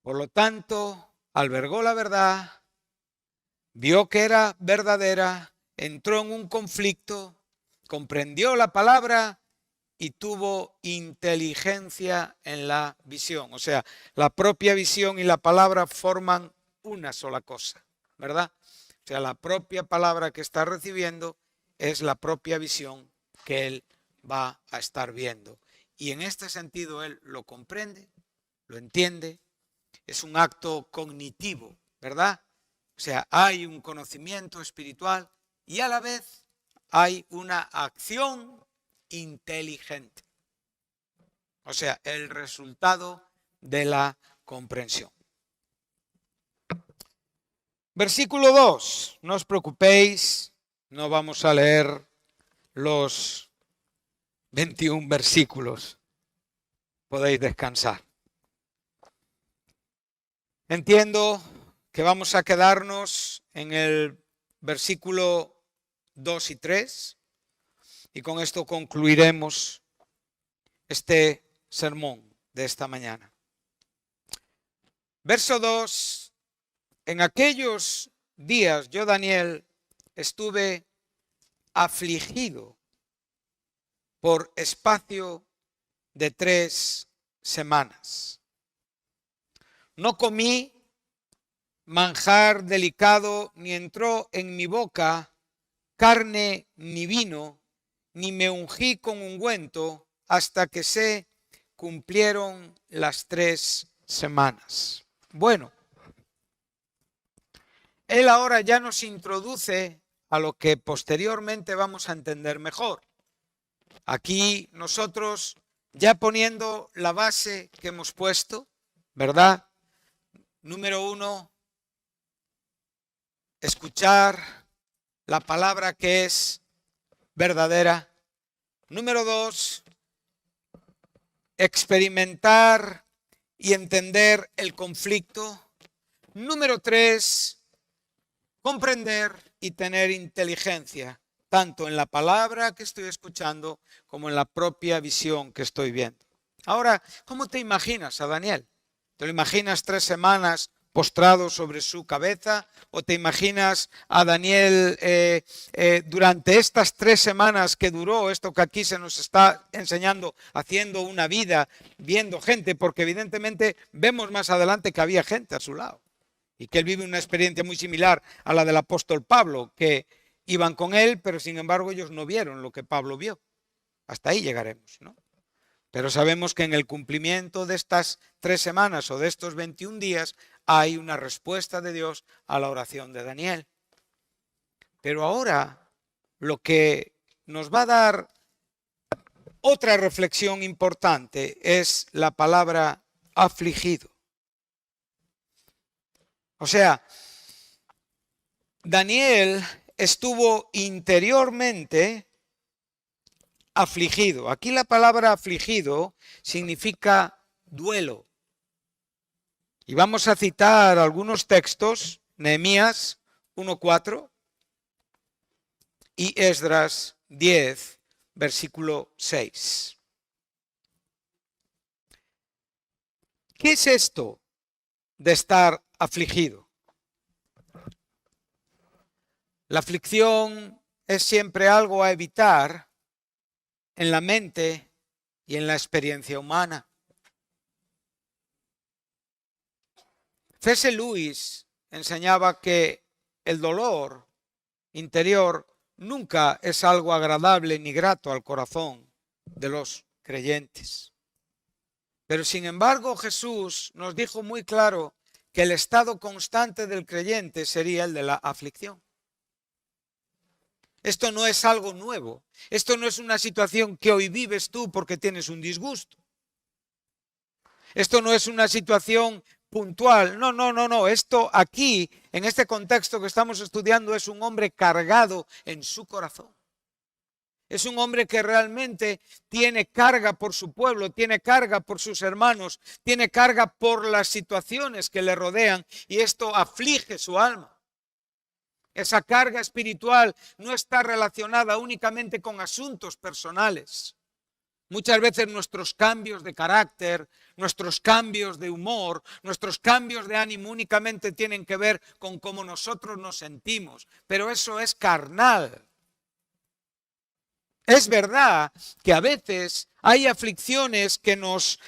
Por lo tanto, albergó la verdad, vio que era verdadera, entró en un conflicto, comprendió la palabra y tuvo inteligencia en la visión. O sea, la propia visión y la palabra forman una sola cosa, ¿verdad? O sea, la propia palabra que está recibiendo es la propia visión que él va a estar viendo. Y en este sentido él lo comprende, lo entiende, es un acto cognitivo, ¿verdad? O sea, hay un conocimiento espiritual y a la vez hay una acción inteligente. O sea, el resultado de la comprensión. Versículo 2. No os preocupéis, no vamos a leer los 21 versículos. Podéis descansar. Entiendo que vamos a quedarnos en el versículo 2 y 3 y con esto concluiremos este sermón de esta mañana. Verso 2. En aquellos días yo, Daniel, estuve afligido por espacio de 3 semanas. No comí manjar delicado, ni entró en mi boca carne ni vino, ni me ungí con ungüento hasta que se cumplieron las 3 semanas. Bueno, él ahora ya nos introduce a lo que posteriormente vamos a entender mejor. Aquí nosotros ya poniendo la base que hemos puesto, ¿verdad? Número 1, escuchar la palabra que es verdadera. Número 2, experimentar y entender el conflicto. Número 3, comprender y tener inteligencia, tanto en la palabra que estoy escuchando como en la propia visión que estoy viendo. Ahora, ¿cómo te imaginas a Daniel? ¿Te lo imaginas 3 semanas postrado sobre su cabeza? ¿O te imaginas a Daniel durante estas 3 semanas que duró esto que aquí se nos está enseñando, haciendo una vida, viendo gente? Porque evidentemente vemos más adelante que había gente a su lado y que él vive una experiencia muy similar a la del apóstol Pablo, que iban con él, pero sin embargo ellos no vieron lo que Pablo vio. Hasta ahí llegaremos, ¿no? Pero sabemos que en el cumplimiento de estas 3 semanas o de estos 21 días hay una respuesta de Dios a la oración de Daniel. Pero ahora lo que nos va a dar otra reflexión importante es la palabra afligido. O sea, Daniel estuvo interiormente afligido. Aquí la palabra afligido significa duelo. Y vamos a citar algunos textos, Nehemías 1:4 y Esdras 10, versículo 6. ¿Qué es esto de estar afligido? La aflicción es siempre algo a evitar en la mente y en la experiencia humana. C.S. Lewis enseñaba que el dolor interior nunca es algo agradable ni grato al corazón de los creyentes. Pero sin embargo Jesús nos dijo muy claro que el estado constante del creyente sería el de la aflicción. Esto no es algo nuevo. Esto no es una situación que hoy vives tú porque tienes un disgusto. Esto no es una situación puntual. No. Esto aquí, en este contexto que estamos estudiando, es un hombre cargado en su corazón. Es un hombre que realmente tiene carga por su pueblo, tiene carga por sus hermanos, tiene carga por las situaciones que le rodean y esto aflige su alma. Esa carga espiritual no está relacionada únicamente con asuntos personales. Muchas veces nuestros cambios de carácter, nuestros cambios de humor, nuestros cambios de ánimo únicamente tienen que ver con cómo nosotros nos sentimos, pero eso es carnal. Es verdad que a veces hay aflicciones que nos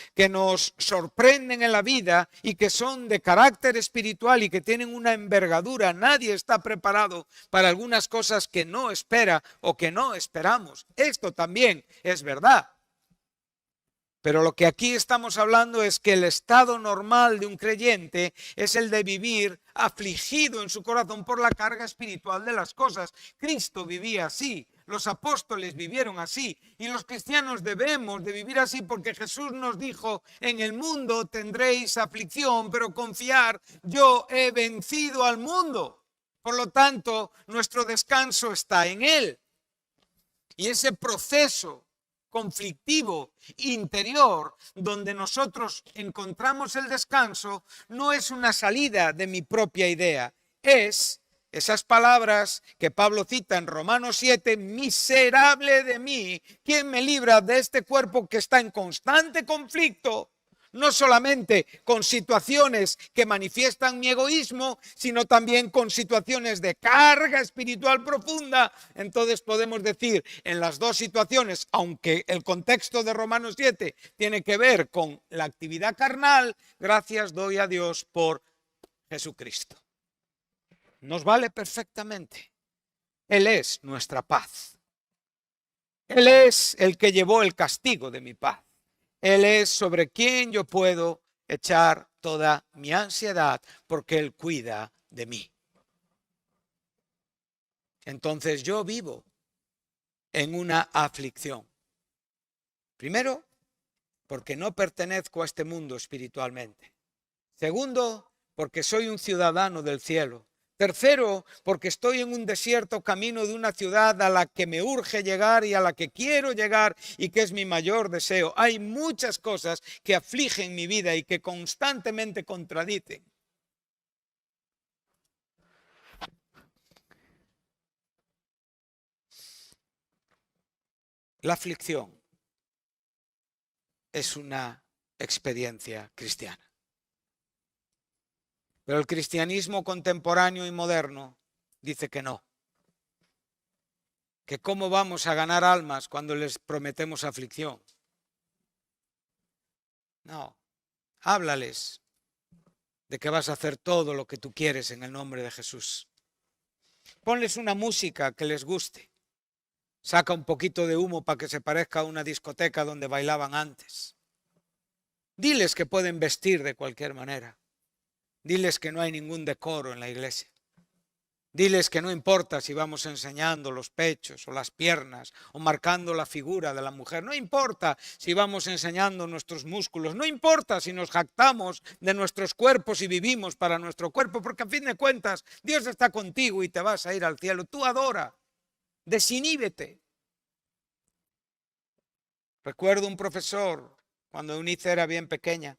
sorprenden en la vida y que son de carácter espiritual y que tienen una envergadura. Nadie está preparado para algunas cosas que no espera o que no esperamos. Esto también es verdad. Pero lo que aquí estamos hablando es que el estado normal de un creyente es el de vivir afligido en su corazón por la carga espiritual de las cosas. Cristo vivía así. Los apóstoles vivieron así y los cristianos debemos de vivir así porque Jesús nos dijo, en el mundo tendréis aflicción, pero confiar, yo he vencido al mundo. Por lo tanto, nuestro descanso está en Él. Y ese proceso conflictivo interior donde nosotros encontramos el descanso no es una salida de mi propia idea, es esas palabras que Pablo cita en Romanos 7, miserable de mí, ¿quién me libra de este cuerpo que está en constante conflicto? No solamente con situaciones que manifiestan mi egoísmo, sino también con situaciones de carga espiritual profunda. Entonces podemos decir, en las dos situaciones, aunque el contexto de Romanos 7 tiene que ver con la actividad carnal, gracias doy a Dios por Jesucristo. Nos vale perfectamente. Él es nuestra paz. Él es el que llevó el castigo de mi paz. Él es sobre quien yo puedo echar toda mi ansiedad porque Él cuida de mí. Entonces yo vivo en una aflicción. Primero, porque no pertenezco a este mundo espiritualmente. Segundo, porque soy un ciudadano del cielo. Tercero, porque estoy en un desierto camino de una ciudad a la que me urge llegar y a la que quiero llegar y que es mi mayor deseo. Hay muchas cosas que afligen mi vida y que constantemente contradicen. La aflicción es una experiencia cristiana. Pero el cristianismo contemporáneo y moderno dice que no. Que cómo vamos a ganar almas cuando les prometemos aflicción. No, háblales de que vas a hacer todo lo que tú quieres en el nombre de Jesús. Ponles una música que les guste. Saca un poquito de humo para que se parezca a una discoteca donde bailaban antes. Diles que pueden vestir de cualquier manera. Diles que no hay ningún decoro en la iglesia. Diles que no importa si vamos enseñando los pechos o las piernas o marcando la figura de la mujer. No importa si vamos enseñando nuestros músculos. No importa si nos jactamos de nuestros cuerpos y vivimos para nuestro cuerpo, porque a fin de cuentas Dios está contigo y te vas a ir al cielo. Tú adora, desiníbete. Recuerdo un profesor cuando Eunice era bien pequeña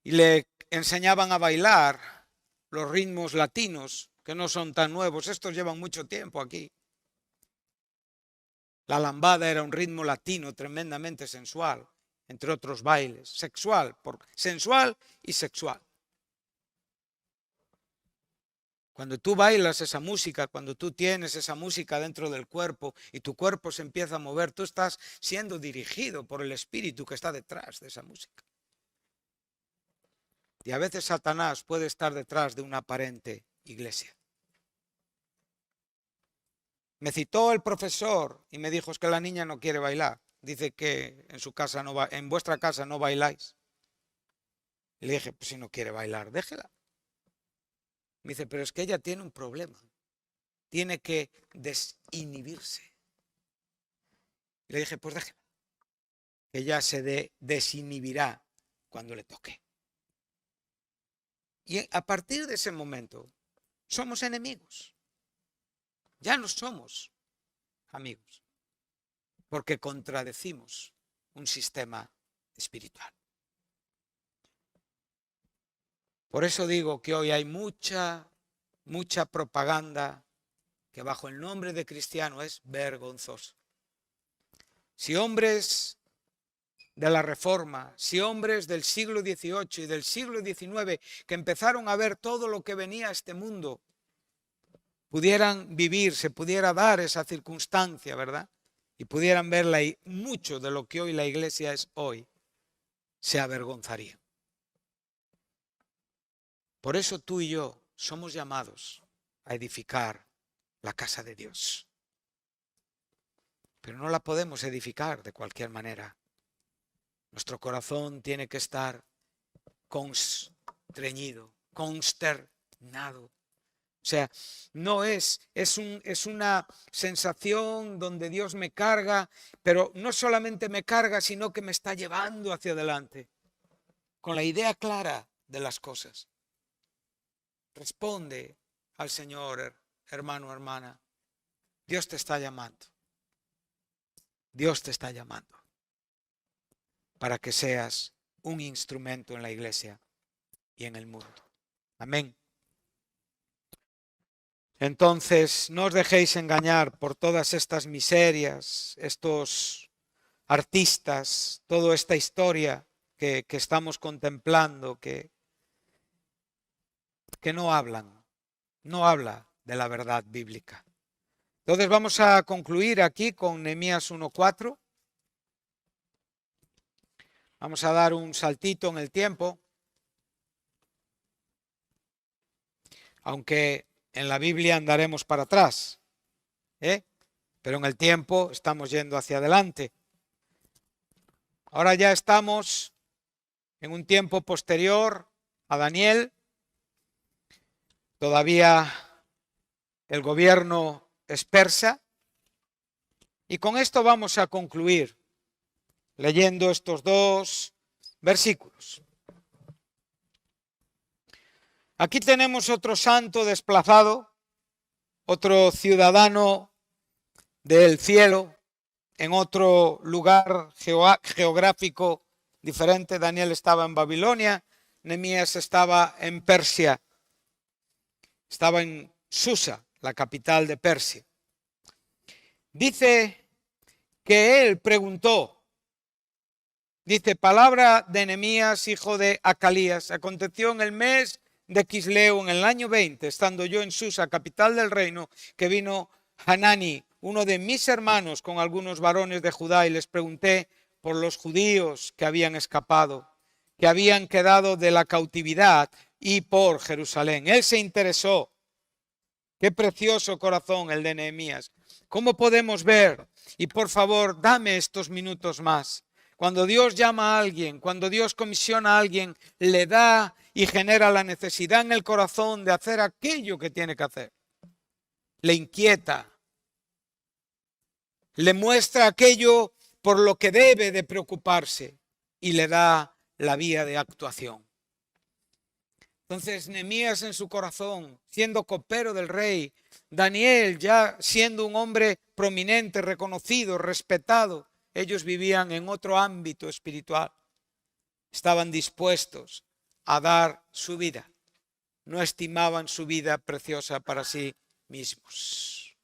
y le enseñaban a bailar los ritmos latinos, que no son tan nuevos. Estos llevan mucho tiempo aquí. La lambada era un ritmo latino tremendamente sensual, entre otros bailes. Sensual y sexual. Cuando tú bailas esa música, cuando tú tienes esa música dentro del cuerpo y tu cuerpo se empieza a mover, tú estás siendo dirigido por el espíritu que está detrás de esa música. Y a veces Satanás puede estar detrás de una aparente iglesia. Me citó el profesor y me dijo, es que la niña no quiere bailar. Dice que en vuestra casa no bailáis. Y le dije, pues si no quiere bailar, déjela. Me dice, pero es que ella tiene un problema. Tiene que desinhibirse. Y le dije, pues déjela. Ella se desinhibirá cuando le toque. Y a partir de ese momento, somos enemigos. Ya no somos amigos, porque contradecimos un sistema espiritual. Por eso digo que hoy hay mucha propaganda que bajo el nombre de cristiano es vergonzosa. Si hombres de la Reforma, si hombres del siglo XVIII y del siglo XIX que empezaron a ver todo lo que venía a este mundo, pudieran vivir, se pudiera dar esa circunstancia, ¿verdad? Y pudieran verla y mucho de lo que hoy la iglesia es hoy, se avergonzaría. Por eso tú y yo somos llamados a edificar la casa de Dios. Pero no la podemos edificar de cualquier manera. Nuestro corazón tiene que estar constreñido, consternado. O sea, no es una sensación donde Dios me carga, pero no solamente me carga, sino que me está llevando hacia adelante, con la idea clara de las cosas. Responde al Señor, hermano, hermana. Dios te está llamando. Dios te está llamando para que seas un instrumento en la iglesia y en el mundo. Amén. Entonces, no os dejéis engañar por todas estas miserias, estos artistas, toda esta historia que estamos contemplando, que no habla de la verdad bíblica. Entonces vamos a concluir aquí con Nehemías 1:4. Vamos a dar un saltito en el tiempo, aunque en la Biblia andaremos para atrás, pero en el tiempo estamos yendo hacia adelante. Ahora ya estamos en un tiempo posterior a Daniel. Todavía el gobierno es persa. Y con esto vamos a concluir leyendo estos dos versículos. Aquí tenemos otro santo desplazado, otro ciudadano del cielo, en otro lugar geográfico diferente. Daniel estaba en Babilonia, Nehemías estaba en Persia, estaba en Susa, la capital de Persia. Dice que él preguntó, dice, palabra de Nehemías, hijo de Acalías, aconteció en el mes de Quisleu, en el año 20, estando yo en Susa, capital del reino, que vino Hanani, uno de mis hermanos, con algunos varones de Judá, y les pregunté por los judíos que habían escapado, que habían quedado de la cautividad, y por Jerusalén. Él se interesó. Qué precioso corazón el de Nehemías. ¿Cómo podemos ver? Y por favor, dame estos minutos más. Cuando Dios llama a alguien, cuando Dios comisiona a alguien, le da y genera la necesidad en el corazón de hacer aquello que tiene que hacer. Le inquieta. Le muestra aquello por lo que debe de preocuparse y le da la vía de actuación. Entonces Nehemías en su corazón, siendo copero del rey, Daniel ya siendo un hombre prominente, reconocido, respetado, ellos vivían en otro ámbito espiritual. Estaban dispuestos a dar su vida. No estimaban su vida preciosa para sí mismos.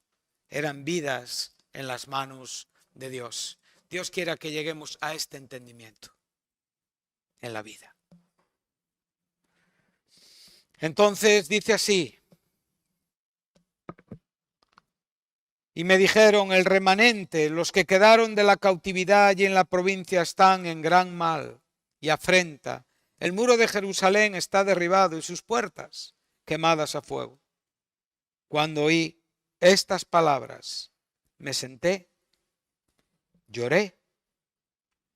Eran vidas en las manos de Dios. Dios quiera que lleguemos a este entendimiento en la vida. Entonces dice así, y me dijeron, el remanente, los que quedaron de la cautividad allí en la provincia están en gran mal y afrenta. El muro de Jerusalén está derribado y sus puertas quemadas a fuego. Cuando oí estas palabras, me senté, lloré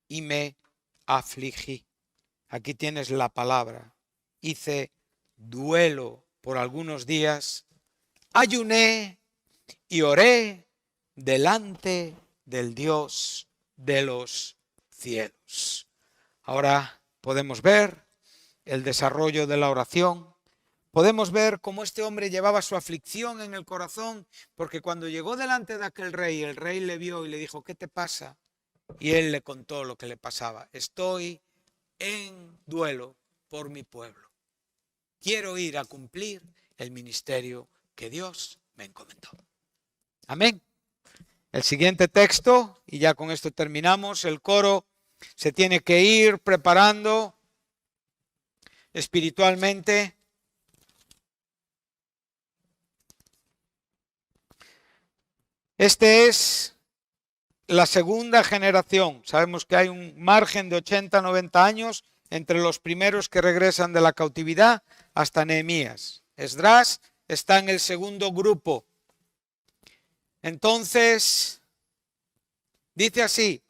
y me afligí. Aquí tienes la palabra. Hice duelo por algunos días, ayuné y oré delante del Dios de los cielos. Ahora podemos ver el desarrollo de la oración. Podemos ver cómo este hombre llevaba su aflicción en el corazón, porque cuando llegó delante de aquel rey, el rey le vio y le dijo, ¿qué te pasa? Y él le contó lo que le pasaba. Estoy en duelo por mi pueblo. Quiero ir a cumplir el ministerio que Dios me encomendó. Amén. El siguiente texto, y ya con esto terminamos, el coro se tiene que ir preparando espiritualmente. Este es la segunda generación. Sabemos que hay un margen de 80, 90 años entre los primeros que regresan de la cautividad hasta Nehemías. Esdras está en el segundo grupo. Entonces, dice así,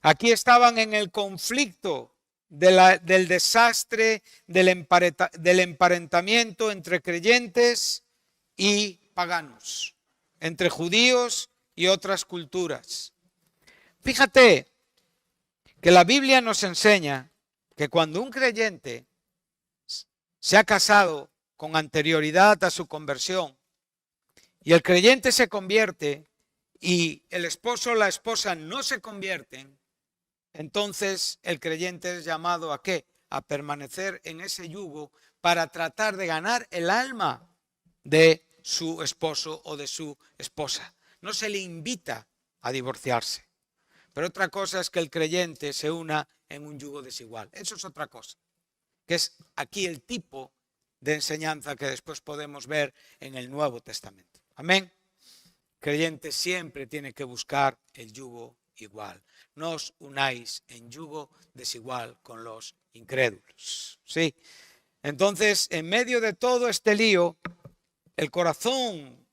aquí estaban en el conflicto del desastre, del emparentamiento entre creyentes y paganos, entre judíos y otras culturas. Fíjate que la Biblia nos enseña que cuando un creyente se ha casado con anterioridad a su conversión y el creyente se convierte y el esposo o la esposa no se convierten, entonces el creyente es llamado ¿a qué? A permanecer en ese yugo para tratar de ganar el alma de su esposo o de su esposa. No se le invita a divorciarse. Pero otra cosa es que el creyente se una en un yugo desigual. Eso es otra cosa, que es aquí el tipo de enseñanza que después podemos ver en el Nuevo Testamento. Amén. El creyente siempre tiene que buscar el yugo igual. No os unáis en yugo desigual con los incrédulos. ¿Sí? Entonces, en medio de todo este lío, el corazón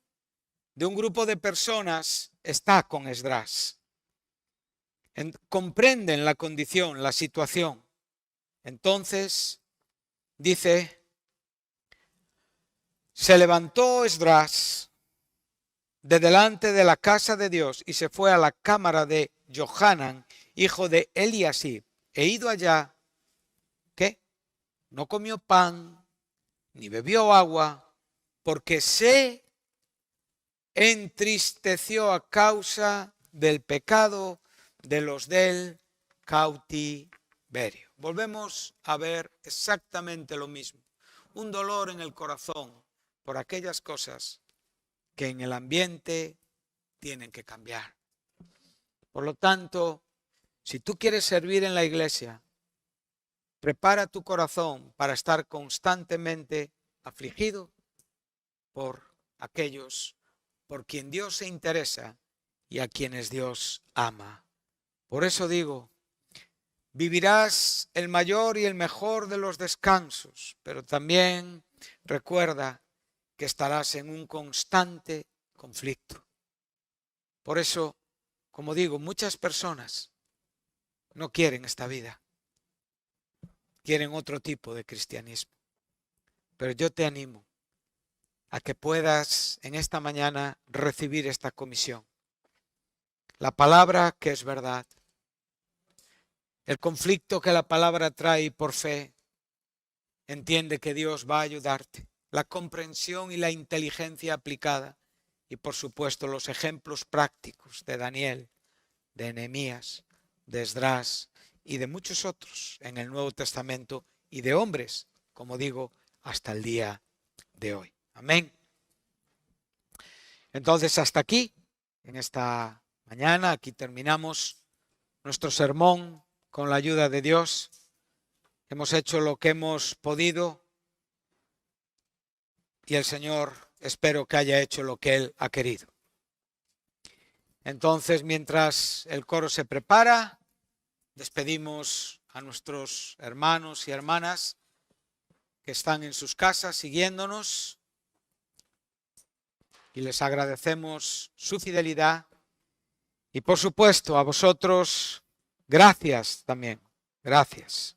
de un grupo de personas está con Esdras. Comprenden la condición, la situación. Entonces, dice, se levantó Esdras de delante de la casa de Dios y se fue a la cámara de Johanan, hijo de Eliasib. He ido allá, ¿qué? No comió pan, ni bebió agua, porque se entristeció a causa del pecado de los del cautiverio. Volvemos a ver exactamente lo mismo. Un dolor en el corazón por aquellas cosas que en el ambiente tienen que cambiar. Por lo tanto, si tú quieres servir en la iglesia, prepara tu corazón para estar constantemente afligido por aquellos por quien Dios se interesa y a quienes Dios ama. Por eso digo, vivirás el mayor y el mejor de los descansos, pero también recuerda que estarás en un constante conflicto. Por eso, como digo, muchas personas no quieren esta vida, quieren otro tipo de cristianismo. Pero yo te animo a que puedas en esta mañana recibir esta comisión. La palabra que es verdad, el conflicto que la palabra trae por fe, entiende que Dios va a ayudarte. La comprensión y la inteligencia aplicada y por supuesto los ejemplos prácticos de Daniel, de Nehemías, de Esdras y de muchos otros en el Nuevo Testamento y de hombres, como digo, hasta el día de hoy. Amén. Entonces hasta aquí, en esta mañana, aquí terminamos nuestro sermón con la ayuda de Dios. Hemos hecho lo que hemos podido y el Señor espero que haya hecho lo que Él ha querido. Entonces, mientras el coro se prepara, despedimos a nuestros hermanos y hermanas que están en sus casas siguiéndonos y les agradecemos su fidelidad y por supuesto a vosotros, gracias también, gracias.